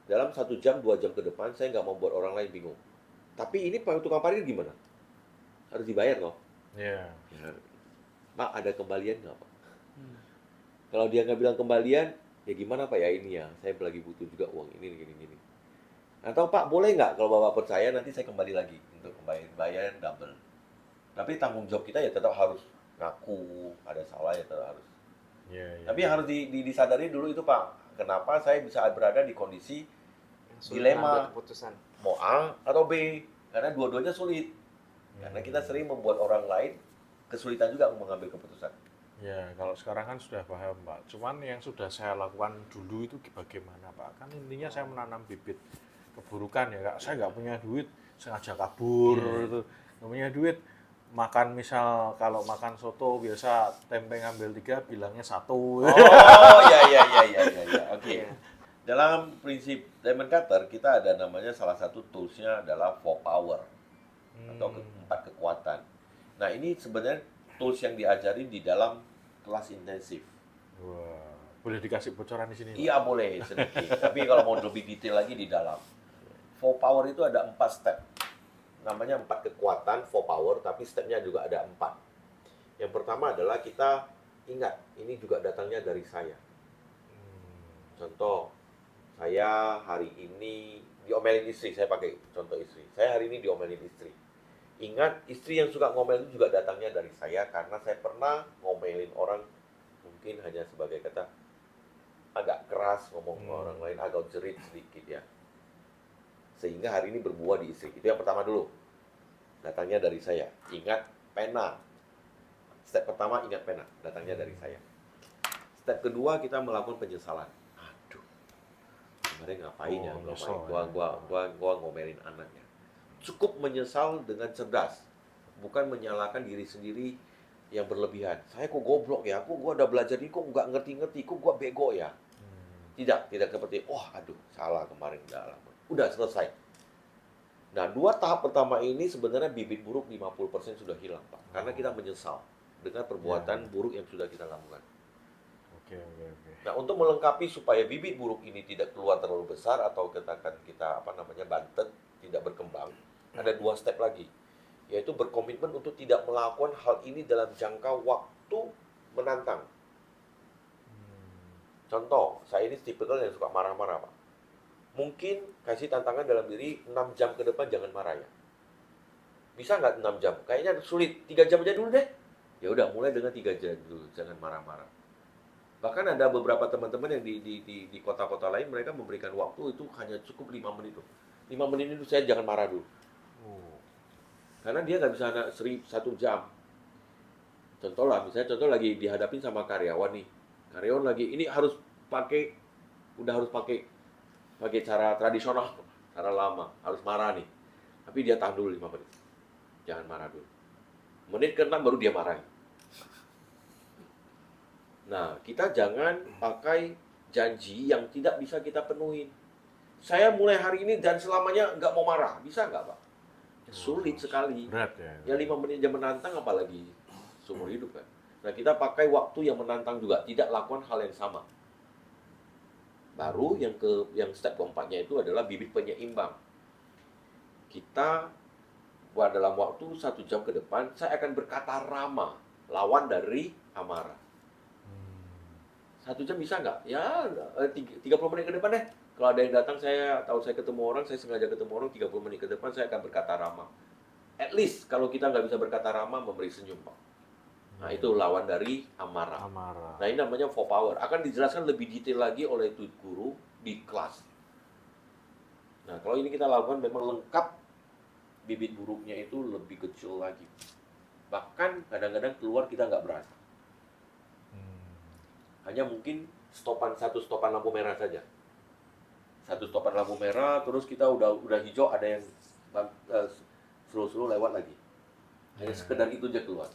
dalam 1 jam, 2 jam ke depan saya nggak mau buat orang lain bingung. Tapi ini tukang parkir gimana? Harus dibayar loh. Iya. Ya, Pak ada kembalian nggak Pak? Kalau dia nggak bilang kembalian, ya gimana Pak ya ini ya, saya lagi butuh juga uang ini gini. Atau Pak boleh nggak kalau Bapak percaya nanti saya kembali lagi untuk bayar double. Tapi tanggung jawab kita ya tetap harus ngaku, ada salah ya tetap harus. Iya, iya. Tapi yang harus disadari dulu itu Pak, kenapa saya bisa berada di kondisi Sulit dilema. mengambil keputusan. mau A atau B, karena dua-duanya sulit. Karena kita sering membuat orang lain kesulitan juga mengambil keputusan. Ya, kalau sekarang kan sudah paham, Pak. Cuman yang sudah saya lakukan dulu itu bagaimana, Pak? Kan intinya saya menanam bibit keburukan ya, Kak. Saya nggak punya duit, sengaja kabur itu. Nggak punya duit, makan misal kalau makan soto biasa tempe ngambil 3, bilangnya 1. Oh, ya. Oke. Dalam prinsip Diamond Cutter, kita ada namanya salah satu toolsnya adalah 4 power atau 4 kekuatan. Nah, ini sebenarnya tools yang diajarin di dalam kelas intensif. Wah, boleh dikasih bocoran di sini, Pak? Iya boleh sedikit, tapi kalau mau lebih detail lagi di dalam. 4 power itu ada 4 step. Namanya 4 kekuatan 4 power, tapi stepnya juga ada 4. Yang pertama adalah kita ingat, ini juga datangnya dari saya. Contoh, saya hari ini diomelin istri, saya pakai contoh istri. Saya hari ini diomelin istri. Ingat, istri yang suka ngomel itu juga datangnya dari saya, karena saya pernah ngomelin orang, mungkin hanya sebagai kata agak keras ngomong ke orang lain, agak jerit sedikit ya. Sehingga hari ini berbuah di istri. Itu yang pertama dulu. Datangnya dari saya. Ingat pena. Step pertama ingat pena. Datangnya dari saya. Step kedua kita melakukan penyesalan. Aduh, kemarin ngapain ya? Gua ngomelin anaknya. Cukup menyesal dengan cerdas. Bukan menyalahkan diri sendiri yang berlebihan. Saya kok goblok ya? Gua udah belajar ini kok nggak ngerti-ngerti? Kok gua bego ya? Tidak seperti, aduh, salah kemarin udah selesai. Nah, 2 tahap pertama ini sebenarnya bibit buruk 50% sudah hilang, Pak. Karena kita menyesal dengan perbuatan buruk yang sudah kita lakukan. Oke. Nah, untuk melengkapi supaya bibit buruk ini tidak keluar terlalu besar atau kita bantet, tidak berkembang, ada 2 step lagi, yaitu berkomitmen untuk tidak melakukan hal ini dalam jangka waktu menantang. Contoh, saya ini tipikal yang suka marah-marah, Pak. Mungkin kasih tantangan dalam diri 6 jam ke depan jangan marah ya. Bisa nggak 6 jam? Kayaknya sulit. 3 jam aja dulu deh. Ya udah, mulai dengan 3 jam dulu, jangan marah-marah. Bahkan ada beberapa teman-teman yang di kota-kota lain, mereka memberikan waktu itu hanya cukup 5 menit. 5 menit itu saya jangan marah dulu. Karena dia nggak bisa 1 jam. Contoh lagi dihadapin sama karyawan nih. Karyawan lagi, ini harus pakai cara tradisional, cara lama, harus marah nih. Tapi dia tahan dulu 5 menit. Jangan marah dulu. Menit ke-6 baru dia marah. Nah, kita jangan pakai janji yang tidak bisa kita penuhi. Saya mulai hari ini dan selamanya nggak mau marah. Bisa nggak, Pak? Sulit sekali. Berat ya. Ya 5 menit aja menantang, apalagi seumur hidup kan. Nah, kita pakai waktu yang menantang juga. Tidak lakukan hal yang sama. Baru yang step keempatnya itu adalah bibit penyeimbang. Kita dalam waktu 1 jam ke depan, saya akan berkata ramah, lawan dari amarah. 1 jam bisa nggak? Ya, 30 menit ke depan deh. Kalau ada yang datang, saya ketemu orang, saya sengaja ketemu orang, 30 menit ke depan saya akan berkata ramah. At least, kalau kita nggak bisa berkata ramah, memberi senyum, Pak. Nah, itu lawan dari amarah. Nah, ini namanya 4 power. Akan dijelaskan lebih detail lagi oleh guru di kelas. Nah, kalau ini kita lakukan memang lengkap, bibit buruknya itu lebih kecil lagi. Bahkan kadang-kadang keluar kita nggak berasa. Hanya mungkin satu stopan lampu merah saja. 1 stopan lampu merah, terus kita udah hijau, ada yang slow lewat lagi. Hanya sekedar itu aja keluar.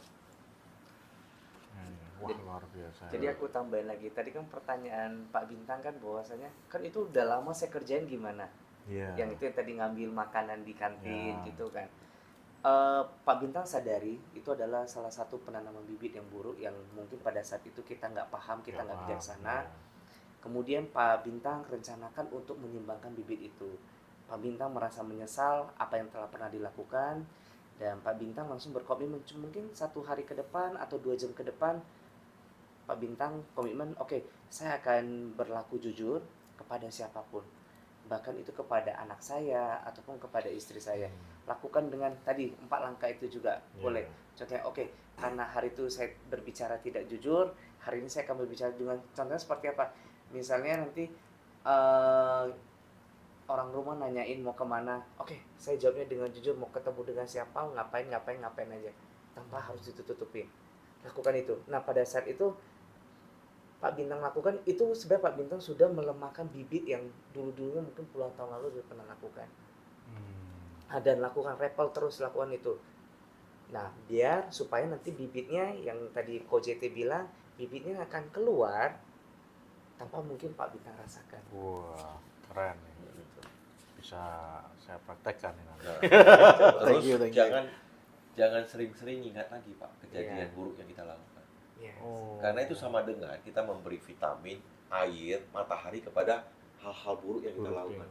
Wah, luar biasa. Jadi aku tambahin lagi, tadi kan pertanyaan Pak Bintang kan bahwasanya kan itu udah lama saya kerjain gimana? Iya. Yang itu yang tadi ngambil makanan di kantin Ya. gitu kan. Pak Bintang sadari itu adalah salah satu penanaman bibit yang buruk yang mungkin pada saat itu kita nggak paham, kita nggak bijaksana. Kemudian Pak Bintang rencanakan untuk menyumbangkan bibit itu. Pak Bintang merasa menyesal apa yang telah pernah dilakukan, dan Pak Bintang langsung berkomitmen mungkin 1 hari ke depan atau 2 jam ke depan. Pak Bintang komitmen, oke, saya akan berlaku jujur kepada siapapun, bahkan itu kepada anak saya ataupun kepada istri saya. Lakukan dengan tadi 4 langkah itu juga boleh. Contohnya, oke, karena hari itu saya berbicara tidak jujur, hari ini saya akan berbicara dengan, contohnya seperti apa? Misalnya nanti orang rumah nanyain mau kemana, oke, saya jawabnya dengan jujur, mau ketemu dengan siapa, ngapain aja, tanpa harus ditutup-tutupin. Lakukan itu. Nah, pada saat itu Pak Bintang lakukan itu, sebenarnya Pak Bintang sudah melemahkan bibit yang dulu-dulunya mungkin puluhan tahun lalu sudah pernah lakukan. Dan lakukan repel terus lakukan itu. Nah, biar supaya nanti bibitnya yang tadi Ko JT bilang, bibitnya akan keluar tanpa mungkin Pak Bintang rasakan. Wah, keren nih. Bisa saya praktekkan ini nanti. Nah, Thank terus you. jangan sering-sering ingat lagi Pak kejadian buruk yang kita lakukan. Yes. Karena itu sama dengan kita memberi vitamin, air, matahari kepada hal-hal buruk yang kita lakukan.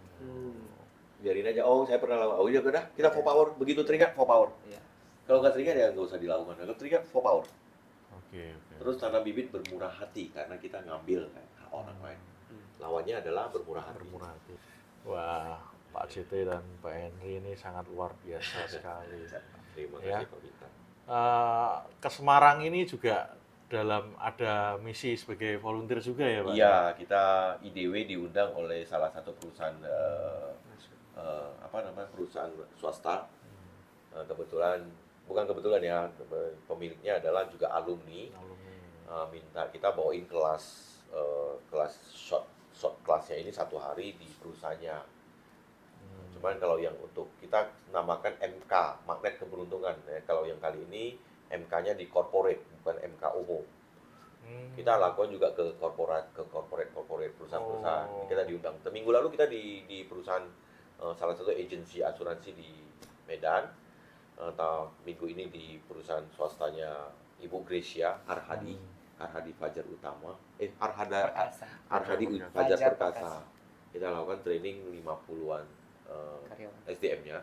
Biarin aja, oh saya pernah lakukan, oh iya udah, kita full power, begitu teringat full power. Iya. Kalau nggak teringat ya nggak usah dilakukan, kalau teringat full power. Oke. Terus tanam bibit bermurah hati, karena kita ngambil hak orang lain. Lawannya adalah bermurah hati. Bermurah hati. Wah, Pak JT dan Pak Henry ini sangat luar biasa sekali. Terima Ya. kasih Pak Bintang. Ke Semarang ini juga dalam ada misi sebagai volunteer juga ya Pak? Iya, kita IDW diundang oleh salah satu perusahaan perusahaan swasta. Bukan kebetulan ya, pemiliknya adalah juga alumni. Minta kita bawain kelas short kelasnya ini 1 hari di perusahaannya. Cuman kalau yang untuk kita namakan MK, magnet keberuntungan. Ya. Kalau yang kali ini MK-nya di corporate, bukan MK umum. Kita lakukan juga ke corporate perusahaan-perusahaan. Kita diundang. Minggu lalu kita di perusahaan salah satu agensi asuransi di Medan. Minggu ini di perusahaan swastanya Ibu Gracia Arhadi Fajar Utama. Arhadi Fajar Perkasa. Kita lakukan training 50-an SDM-nya,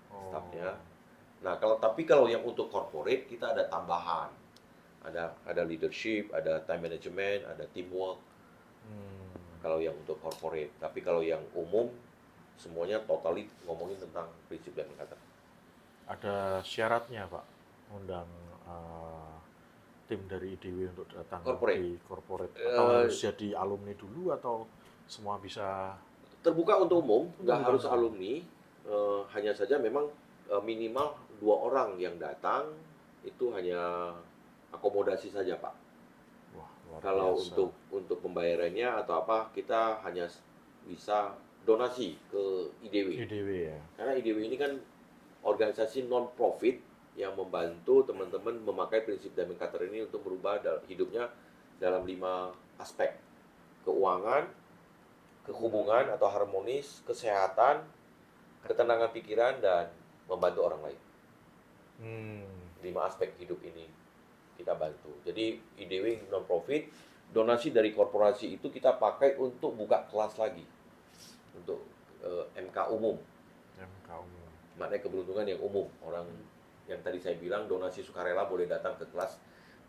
staffnya. Nah, kalau yang untuk corporate kita ada tambahan, ada leadership, ada time management, ada teamwork. Kalau yang untuk corporate, tapi kalau yang umum semuanya totally ngomongin tentang prinsip dan kata. Ada syaratnya Pak, undang tim dari IDW untuk datang di corporate, atau harus jadi alumni dulu atau semua bisa? Terbuka untuk umum, nggak harus alumni, hanya saja memang minimal 2 orang yang datang itu hanya akomodasi saja Pak. Wah, luar Kalau biasa. untuk pembayarannya atau apa, kita hanya bisa donasi ke IDW. IDW ya. Karena IDW ini kan organisasi non-profit yang membantu teman-teman memakai prinsip Diamond Cutter ini untuk merubah hidupnya dalam 5 aspek. Keuangan, kehubungan atau harmonis, kesehatan, ketenangan pikiran, dan membantu orang lain. 5 aspek hidup ini kita bantu. Jadi IDW non-profit, donasi dari korporasi itu kita pakai untuk buka kelas lagi. Untuk MK umum. MK umum. Maknanya keberuntungan yang umum. Orang yang tadi saya bilang donasi sukarela boleh datang ke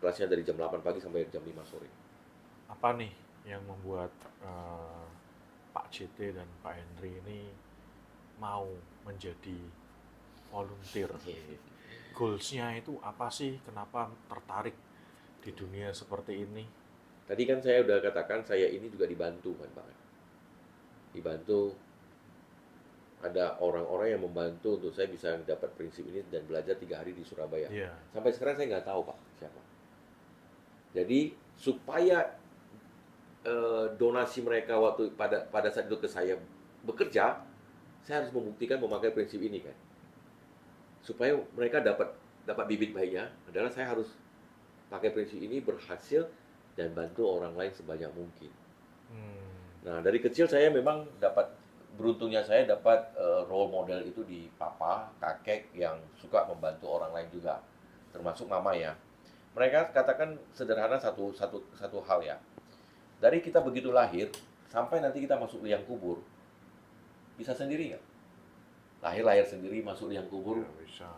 kelasnya dari jam 8 pagi sampai jam 5 sore. Apa nih yang membuat Pak JT dan Pak Henry ini mau menjadi volunteer? Goals-nya itu apa sih? Kenapa tertarik di dunia seperti ini? Tadi kan saya udah katakan saya ini juga dibantu kan Pak. Dibantu, ada orang-orang yang membantu untuk saya bisa dapat prinsip ini dan belajar 3 hari di Surabaya. Iya. Sampai sekarang saya nggak tahu Pak siapa. Jadi supaya donasi mereka waktu pada saat itu ke saya bekerja, saya harus membuktikan memakai prinsip ini kan. Supaya mereka dapat bibit bayinya adalah saya harus pakai prinsip ini berhasil dan bantu orang lain sebanyak mungkin. Nah, dari kecil saya memang beruntungnya saya dapat role model itu di papa, kakek yang suka membantu orang lain juga, termasuk mama ya. Mereka katakan sederhana satu hal ya. Dari kita begitu lahir sampai nanti kita masuk liang kubur, bisa sendiri nggak? Lahir sendiri masuk liang kubur, Nggak bisa.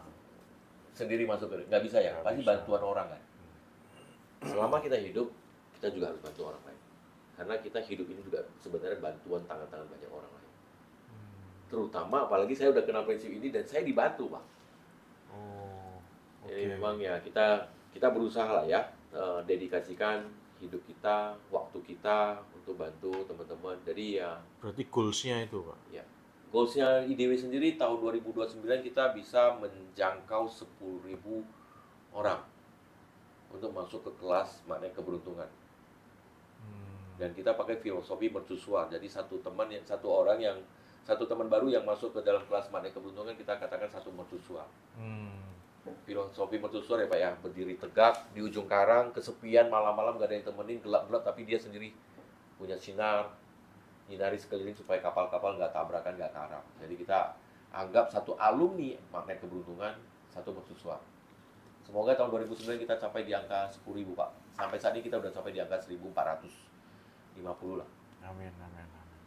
sendiri masuk ke nggak bisa ya, Nggak pasti bisa. bantuan orang kan. Selama kita hidup, kita juga harus bantu orang lain. Karena kita hidup ini juga sebenarnya bantuan tangan-tangan banyak orang lain. Terutama apalagi saya udah kenal prinsip ini dan saya dibantu, Pak. Oh, oke. Jadi memang ya kita berusaha lah ya, dedikasikan hidup kita, waktu kita untuk bantu teman-teman. Jadi ya Berarti goals-nya itu, Pak. goalsnya IDW sendiri tahun 2029 kita bisa menjangkau 10.000 orang untuk masuk ke kelas makna keberuntungan. Dan kita pakai filosofi mercusuar. Jadi satu teman baru yang masuk ke dalam kelas makna keberuntungan kita katakan satu mercusuar. Filosofi mercusuar ya Pak ya, berdiri tegak di ujung karang, kesepian malam-malam gak ada yang temenin, gelap-gelap tapi dia sendiri punya sinar, nyinari sekeliling supaya kapal-kapal nggak tabrakan, nggak karam. Jadi kita anggap satu alumni magnet keberuntungan, satu mercusuar. Semoga tahun 2009 kita capai di angka 10.000 Pak. Sampai saat ini kita udah sampai di angka 1.450 lah. Amin, amin, amin.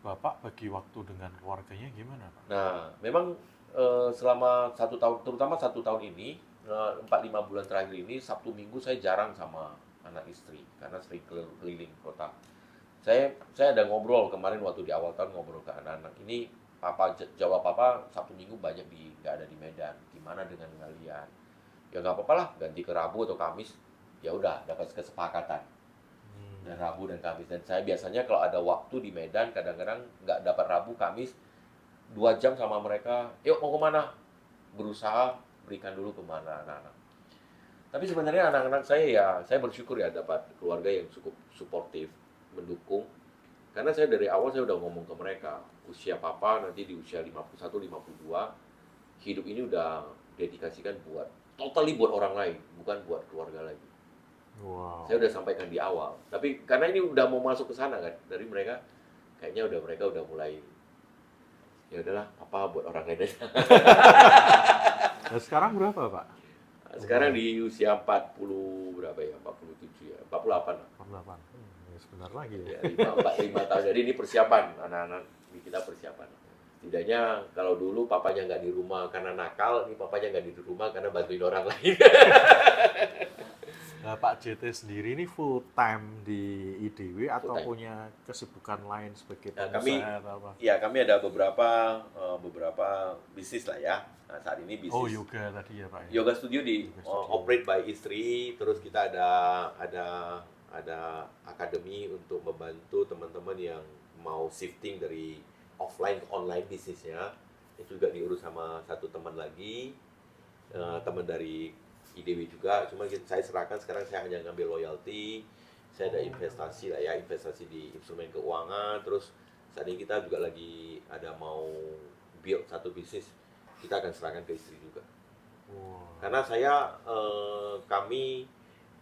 Bapak bagi waktu dengan keluarganya gimana, Pak? Nah, memang selama 1 tahun, terutama 1 tahun ini, 4-5 bulan terakhir ini, Sabtu Minggu saya jarang sama anak istri karena sering keliling kota. Saya ada ngobrol kemarin waktu di awal tahun ngobrol ke anak-anak. Ini jawab papa Sabtu Minggu nggak ada di Medan. Gimana dengan kalian? Ya nggak apa-apa lah, ganti ke Rabu atau Kamis. Ya udah dapat kesepakatan. Dan Rabu dan Kamis. Dan saya biasanya kalau ada waktu di Medan, kadang-kadang nggak dapat Rabu, Kamis, 2 jam sama mereka. Yuk mau kemana? Berusaha berikan dulu kemana anak-anak. Tapi sebenarnya anak-anak saya bersyukur ya dapat keluarga yang cukup suportif, mendukung. Karena saya dari awal saya udah ngomong ke mereka, usia papa nanti di usia 51, 52, hidup ini udah dedikasikan buat orang lain, bukan buat keluarga lagi. Wow. Saya udah sampaikan di awal. Tapi karena ini udah mau masuk ke sana kan, dari mereka kayaknya mereka udah mulai ya udahlah, papa buat orang lain aja. Nah, sekarang berapa, Pak? Sekarang di usia 40 berapa ya? 47 ya, 48 lah. 48. Ya sebentar lagi ya. Ya, 5 tahun. Jadi ini persiapan, anak-anak kita persiapan. Setidaknya kalau dulu papanya nggak di rumah karena nakal, ini papanya nggak di rumah karena bantuin orang lain. Nah, Pak JT sendiri ini full time di IDW atau Full time. punya kesibukan lain sebagai Nah, pengusaha atau apa? Ya, kami ada beberapa bisnis lah ya. Nah, saat ini bisnis Oh, yoga tadi ya, Pak. Ya? yoga studio Yoga studio. operate by istri, terus kita ada akademi untuk membantu teman-teman yang mau shifting dari offline ke online bisnisnya. Itu juga diurus sama satu teman lagi, teman dari IDW juga. Cuma saya serahkan sekarang, saya hanya ngambil loyalty. Saya ada investasi lah ya, investasi di instrumen keuangan. Terus saat ini kita juga lagi ada mau build satu bisnis, kita akan serahkan ke istri juga. Wow. Karena kami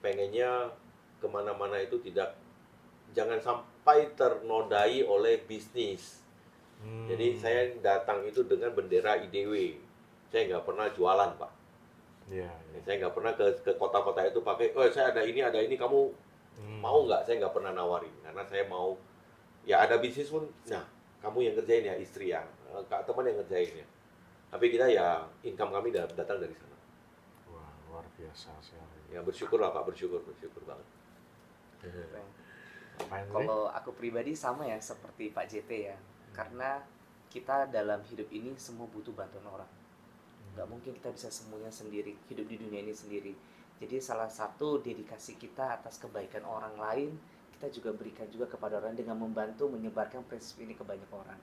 pengennya kemana-mana itu jangan sampai ternodai oleh bisnis. Jadi saya datang itu dengan bendera IDW. Saya nggak pernah jualan, Pak. Iya. Saya nggak pernah ke kota-kota itu pakai, oh saya ada ini, kamu mau nggak? Saya nggak pernah nawarin. Karena saya mau, ya ada bisnis pun, nah kamu yang kerjain ya, istri ya, teman yang ngerjain ya. Tapi kita ya, income kami datang dari sana. Wah, luar biasa sekali. Ya bersyukur lah Pak, bersyukur banget. Pak Henry? Kalau aku pribadi sama ya seperti Pak JT ya, karena kita dalam hidup ini semua butuh bantuan orang. Nggak mungkin kita bisa semuanya sendiri, hidup di dunia ini sendiri. Jadi salah satu dedikasi kita atas kebaikan orang lain, kita juga berikan juga kepada orang dengan membantu menyebarkan prinsip ini ke banyak orang.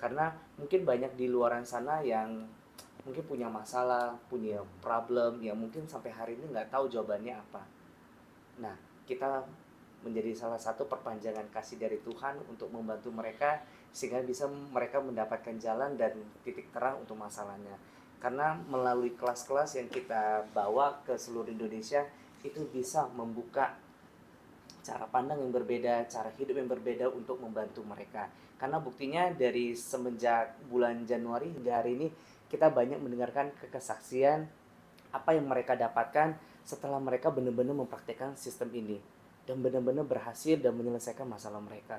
Karena mungkin banyak di luaran sana yang mungkin punya masalah, punya problem, yang mungkin sampai hari ini nggak tahu jawabannya apa. Nah, kita menjadi salah satu perpanjangan kasih dari Tuhan untuk membantu mereka sehingga bisa mereka mendapatkan jalan dan titik terang untuk masalahnya. Karena melalui kelas-kelas yang kita bawa ke seluruh Indonesia, itu bisa membuka cara pandang yang berbeda, cara hidup yang berbeda untuk membantu mereka. Karena buktinya dari semenjak bulan Januari hingga hari ini kita banyak mendengarkan kesaksian apa yang mereka dapatkan setelah mereka benar-benar mempraktikkan sistem ini dan benar-benar berhasil dan menyelesaikan masalah mereka.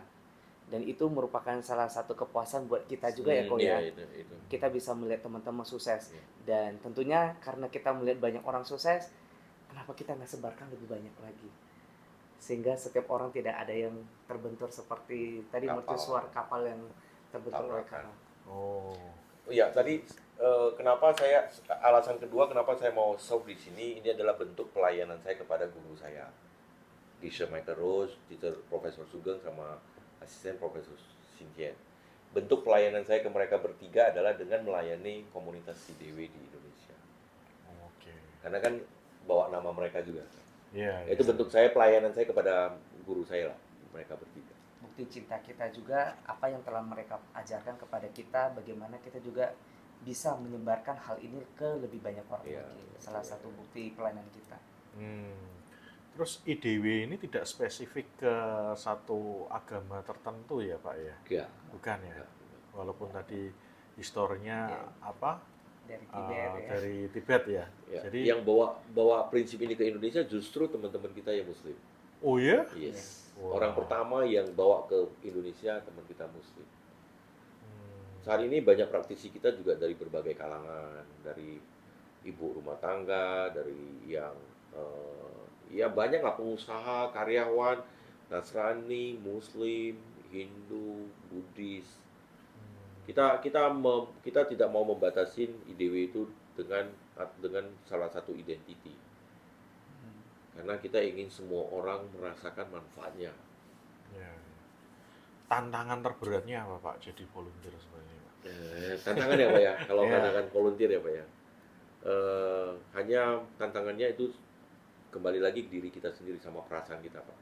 Dan itu merupakan salah satu kepuasan buat kita juga ya Ko ya. Itu. Kita bisa melihat teman-teman sukses. Iya. Dan tentunya karena kita melihat banyak orang sukses, kenapa kita nggak sebarkan lebih banyak lagi? Sehingga setiap orang tidak ada yang terbentur seperti tadi Kapal. mercusuar kapal yang terbentur oleh Tabrakan. kapal. Oh. Iya, tadi kenapa alasan kedua kenapa saya mau serve di sini, ini adalah bentuk pelayanan saya kepada guru saya. Teacher Michael Rose, teacher Profesor Sugeng, sama asisten Profesor Cynthia. Bentuk pelayanan saya ke mereka bertiga adalah dengan melayani komunitas CDW di Indonesia. Oke. Karena kan bawa nama mereka juga. Iya. Itu bentuk saya pelayanan saya kepada guru saya lah, mereka bertiga. Bukti cinta kita juga apa yang telah mereka ajarkan kepada kita, bagaimana kita juga bisa menyebarkan hal ini ke lebih banyak orang Iya, lagi. Salah satu bukti pelayanan kita. Terus IDW ini tidak spesifik ke satu agama tertentu ya Pak ya? Iya. Bukan ya? Iya. Walaupun tadi historinya Iya. apa? Dari Tibet ya. Dari Tibet ya. Ya, Jadi yang bawa prinsip ini ke Indonesia justru teman-teman kita yang Muslim. oh ya? Yes. Wow. Orang pertama yang bawa ke Indonesia teman kita Muslim. Hmm. Saat ini banyak praktisi kita juga dari berbagai kalangan, dari ibu rumah tangga, dari yang ya banyak lah, pengusaha, karyawan, Nasrani, Muslim, Hindu, Buddhis. Kita tidak mau membatasin IDW itu dengan salah satu identiti. Karena kita ingin semua orang merasakan manfaatnya. Ya. Tantangan terberatnya apa Pak jadi volunteer seperti ini Pak? Tantangan ya Pak ya, kalau Iya. katakan volunteer ya Pak ya. Hanya tantangannya itu kembali lagi diri kita sendiri sama perasaan kita Pak.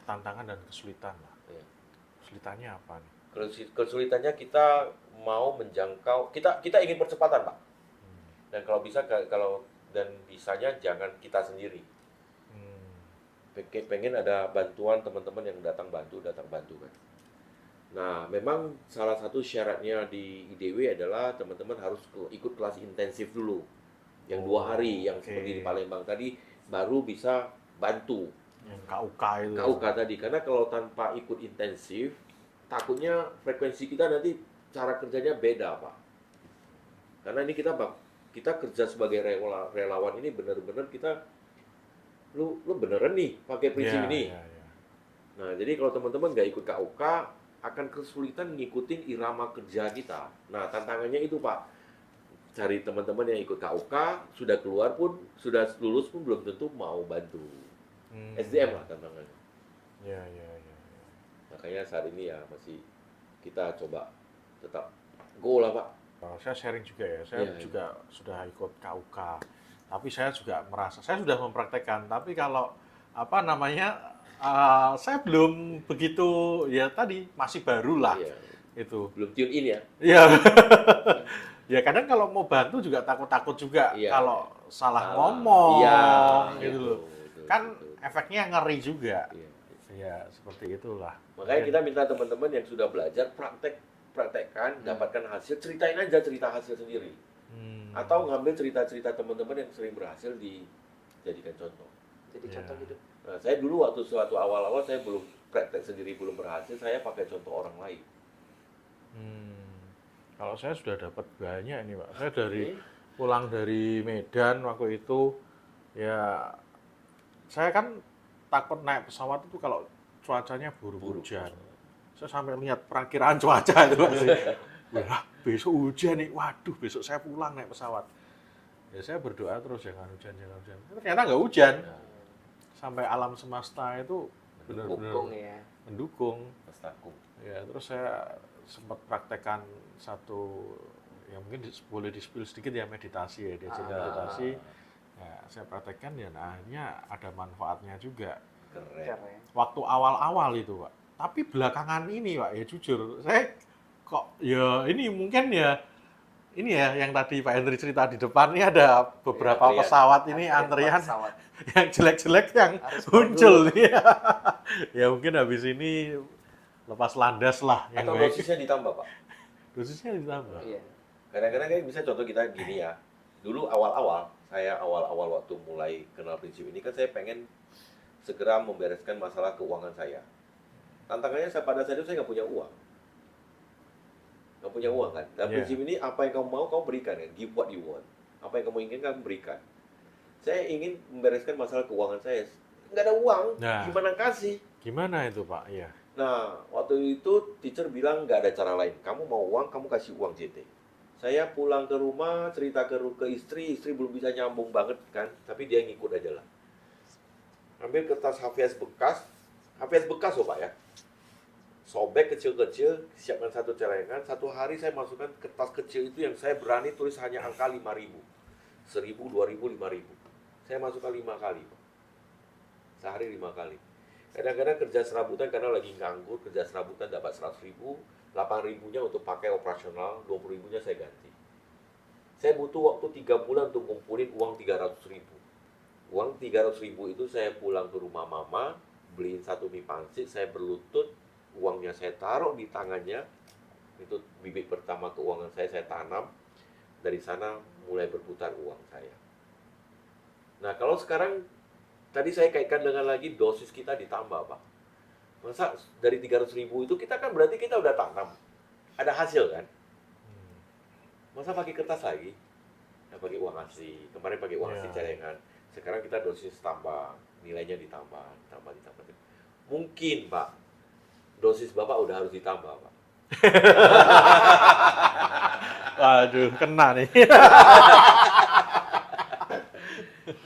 Tantangan dan kesulitan lah. Iya. Kesulitannya apa nih? Kesulitannya kita mau menjangkau, kita ingin percepatan Pak. Dan kalau bisa dan bisanya jangan kita sendiri. Pengen ada bantuan teman-teman yang datang bantu kan. Nah, memang salah satu syaratnya di IDW adalah teman-teman harus ikut kelas intensif dulu, yang 2 hari, yang Oke. seperti di Palembang tadi, baru bisa bantu Yang KUK itu. KUK tadi. Karena kalau tanpa ikut intensif, takutnya frekuensi kita nanti cara kerjanya beda Pak. Karena ini kita kerja sebagai relawan ini benar-benar kita lu beneran nih pakai prinsip Iya, ini. iya, iya. Nah, jadi kalau teman-teman nggak ikut KUK, akan kesulitan ngikutin irama kerja kita. Nah, tantangannya itu Pak. Cari teman-teman yang ikut KUK, sudah keluar pun, sudah lulus pun belum tentu mau bantu. SDM lah tantangannya. Iya, iya, iya. Makanya saat ini ya masih kita coba tetap go lah Pak. Saya sharing juga ya, saya Iya, juga sudah ikut KUK, tapi saya juga merasa, saya sudah mempraktekkan, tapi kalau apa namanya, saya belum begitu, ya tadi, masih baru lah, Iya. itu. Belum tune in ya. Iya, ya kadang kalau mau bantu juga takut-takut juga, Iya. kalau salah ngomong, Iya, gitu loh. Kan efeknya ngeri juga, Iya. ya seperti itulah. Makanya kita minta teman-teman yang sudah belajar praktekkan, dapatkan hasil, ceritain aja cerita hasil sendiri. Atau ngambil cerita-cerita teman-teman yang sering berhasil dijadikan contoh. Jadi Iya. contoh hidup. Nah, saya dulu waktu awal-awal saya belum praktek sendiri, belum berhasil, saya pakai contoh orang lain. Kalau saya sudah dapat banyak ini Pak, saya pulang dari Medan waktu itu, ya saya kan takut naik pesawat itu kalau cuacanya buruk hujan. Saya sampai lihat perakiraan cuaca itu Pak. Wah, besok hujan nih, waduh besok saya pulang naik pesawat. Ya saya berdoa terus jangan hujan. Ternyata nggak hujan. Sampai alam semesta itu Dukung benar-benar ya. mendukung. Pastaku. Ya, terus saya sempat praktekkan satu, yang mungkin boleh di-spill sedikit ya, meditasi ya, diajar meditasi. Ya, saya praktekkan ya, nah akhirnya ada manfaatnya juga. Keren. Keren. Waktu awal-awal itu Pak. Tapi belakangan ini Pak, ya jujur, saya kok ya ini mungkin ya ini ya yang tadi Pak Hendri cerita di depan ini ada beberapa Antrian. pesawat ini antrian pesawat. yang jelek-jelek yang Harus muncul nih. Ya mungkin habis ini lepas landas lah yang Atau baik. dosisnya ditambah, Pak. Dosisnya ditambah. Iya. Kadang-kadang kan bisa contoh kita gini ya. Dulu awal-awal waktu mulai kenal prinsip ini kan saya pengen segera membereskan masalah keuangan saya. Tantangannya pada saat itu saya nggak punya uang. Nggak punya uang kan. Dan Iya. prinsip ini apa yang kamu mau kamu berikan kan. Give what you want. Apa yang kamu inginkan kamu berikan. Saya ingin membereskan masalah keuangan saya. Nggak ada uang, Nah. gimana kasih? Gimana itu Pak? Iya. Nah, waktu itu teacher bilang nggak ada cara lain. Kamu mau uang, kamu kasih uang JT. Saya pulang ke rumah, cerita ke istri belum bisa nyambung banget kan, tapi dia ngikut aja lah. Ambil kertas HVS bekas loh Pak ya. Sobek kecil-kecil, siapkan satu celengan. Satu hari saya masukkan kertas kecil itu yang saya berani tulis hanya angka 5.000. 1.000, 2.000, 5.000. Saya masukkan 5 kali Pak. Sehari 5 kali. Kadang-kadang kerja serabutan karena lagi nganggur, kerja serabutan dapat 100.000, 8.000-nya untuk pakai operasional, 20.000-nya saya ganti. Saya butuh waktu 3 bulan untuk ngumpulin uang 300.000. Uang 300.000 itu saya pulang ke rumah mama, beliin satu mie pangsit, saya berlutut, uangnya saya taruh di tangannya, itu bibit pertama keuangan saya tanam, dari sana mulai berputar uang saya. Nah kalau sekarang, tadi saya kaitkan dengan lagi dosis kita ditambah Pak. Masa dari 300.000 itu kita kan berarti kita udah tanam. Ada hasil kan? Masa pakai kertas lagi? Nah, pakai uang asli. Kemarin pakai uang asli celengan. Sekarang kita dosis tambah. Nilainya ditambah. Mungkin Pak, dosis Bapak udah harus ditambah Pak. Waduh, kena nih.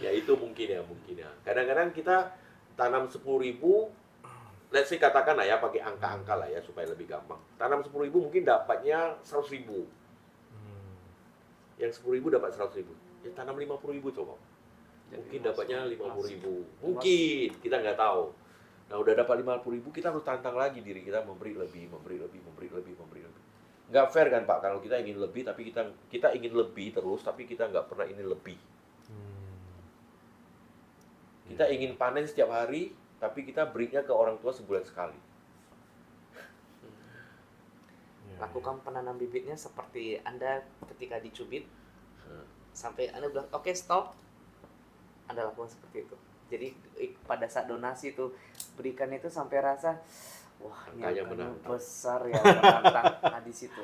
Ya itu mungkin ya. Kadang-kadang kita tanam 10.000, let's say katakan lah ya, pakai angka-angka lah ya supaya lebih gampang. Tanam 10.000 mungkin dapatnya 100.000. Yang 10.000 dapat 100.000. Ya tanam 50.000 coba. Mungkin dapatnya 50.000. Mungkin, kita nggak tahu. Nah udah dapat 50.000, kita harus tantang lagi diri kita memberi lebih. Nggak fair kan Pak, kalau kita ingin lebih tapi kita ingin lebih terus tapi kita nggak pernah ingin lebih. Kita ingin panen setiap hari, tapi kita berinya ke orang tua sebulan sekali. Lakukan penanam bibitnya seperti Anda ketika dicubit, sampai Anda bilang, oke stop, Anda lakukan seperti itu. Jadi pada saat donasi itu, berikan itu sampai rasa, wah ini Angkanya angkanya menantang. besar ya, menantang. Nah di situ.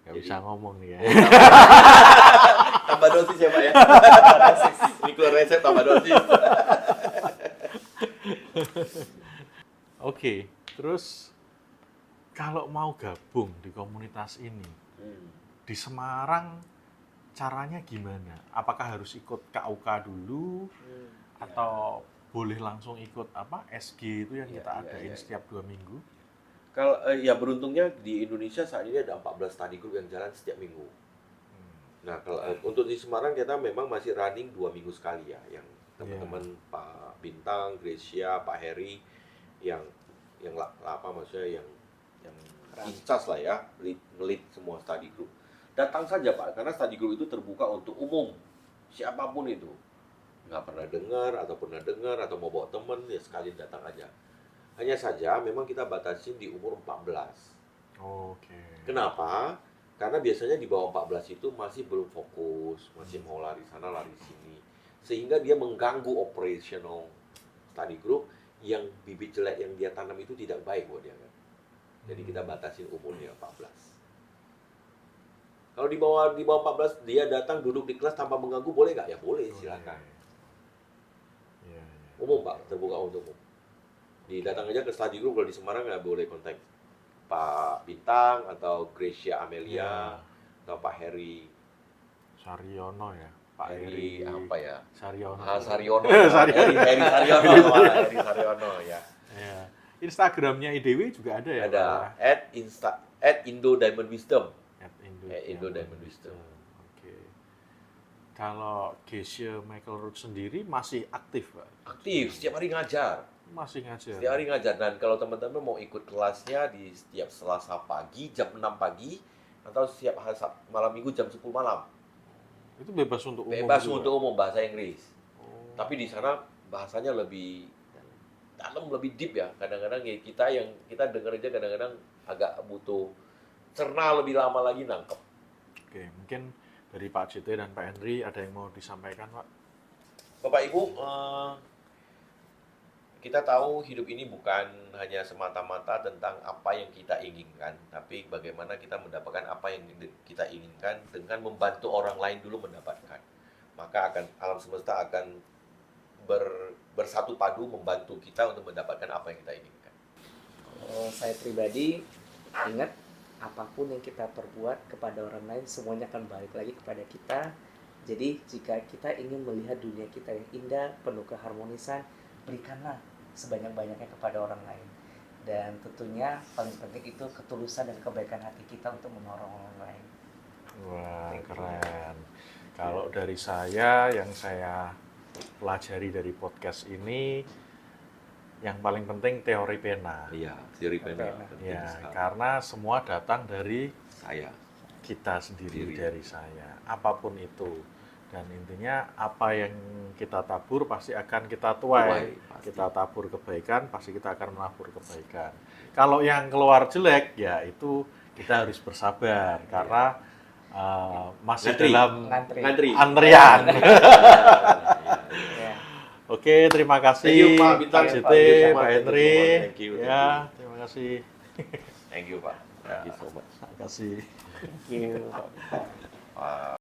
Nggak bisa ngomong nih ya. Tambah dosis ya Pak ya. Ini keluar resep tambah dosis. Oke, terus kalau mau gabung di komunitas ini, di Semarang caranya gimana? Apakah harus ikut KUK dulu atau boleh langsung ikut SG itu yang kita adain setiap 2 minggu? Kalau ya beruntungnya di Indonesia saat ini ada 14 study group yang jalan setiap minggu. Nah, kalau untuk di Semarang kita memang masih running 2 minggu sekali ya, yang teman-teman Pak Bintang, Gracia, Pak Heri yang maksudnya yang in charge lah ya, lead semua study group. Datang saja Pak, karena study group itu terbuka untuk umum, siapapun itu. Nggak pernah dengar atau mau bawa teman, ya sekali datang aja. Hanya saja memang kita batasin di umur 14. Oke. Kenapa? Karena biasanya di bawah 14 itu masih belum fokus, masih mau lari sana, lari sini. Sehingga dia mengganggu operational study group yang bibit jelek yang dia tanam itu tidak baik buat dia kan. Jadi kita batasin umurnya 14. Kalau di bawah 14 dia datang duduk di kelas tanpa mengganggu boleh nggak? Ya boleh, silakan. Umum Pak, terbuka untuk umum. Datang aja ke study group kalau di Semarang nggak boleh kontak Pak Bintang atau Gracia Amelia atau Pak Heri Saryono ya, Pak Heri apa ya? Saryono. Saryono. Saryono. Heri Saryono. Heri Saryono ya. Ya. Instagramnya IDW juga ada ya? Ada @Indo Diamond Wisdom. Indo Diamond Wisdom. Oke. Kalau Geisha Michael Root sendiri masih aktif, Pak? Aktif, setiap hari ngajar. Masih ngajar. Setiap hari ngajar. Dan kalau teman-teman mau ikut kelasnya di setiap Selasa pagi jam 6 pagi atau siap hari malam minggu jam 10 malam. Itu bebas untuk umum Bebas juga? untuk umum bahasa Inggris. Oh. Tapi di sana bahasanya lebih dalam, lebih deep ya. Kadang-kadang ya kita denger aja kadang-kadang agak butuh cerna lebih lama lagi nangkep. Oke, mungkin dari Pak JT dan Pak Henry ada yang mau disampaikan, Pak? Bapak Ibu, kita tahu hidup ini bukan hanya semata-mata tentang apa yang kita inginkan, tapi bagaimana kita mendapatkan apa yang kita inginkan dengan membantu orang lain dulu mendapatkan. Maka alam semesta akan bersatu padu membantu kita untuk mendapatkan apa yang kita inginkan. Kalau saya pribadi ingat, apapun yang kita perbuat kepada orang lain semuanya akan balik lagi kepada kita. Jadi jika kita ingin melihat dunia kita yang indah, penuh keharmonisan, berikanlah sebanyak-banyaknya kepada orang lain. Dan tentunya paling penting itu ketulusan dan kebaikan hati kita untuk menolong orang lain. Wah, keren. Kalau dari saya, yang saya pelajari dari podcast ini, yang paling penting teori pena. Iya, teori pena. Ya, karena semua datang dari Saya. kita sendiri, Diri. dari saya. Apapun itu. Dan intinya apa yang kita tabur pasti akan kita tuai. Pasti. Kita tabur kebaikan, pasti kita akan menabur kebaikan. Kalau yang keluar jelek, ya itu kita harus bersabar. Karena masih Ngantri. dalam Ngantri. antrian. Ya. Oke, terima kasih Thank you, Pak Bintang. Pak JT, Pak Bintang. Pak Henry. Thank you. Ya, terima kasih. Thank you, Pak. Thank you so much. Terima kasih. Thank you.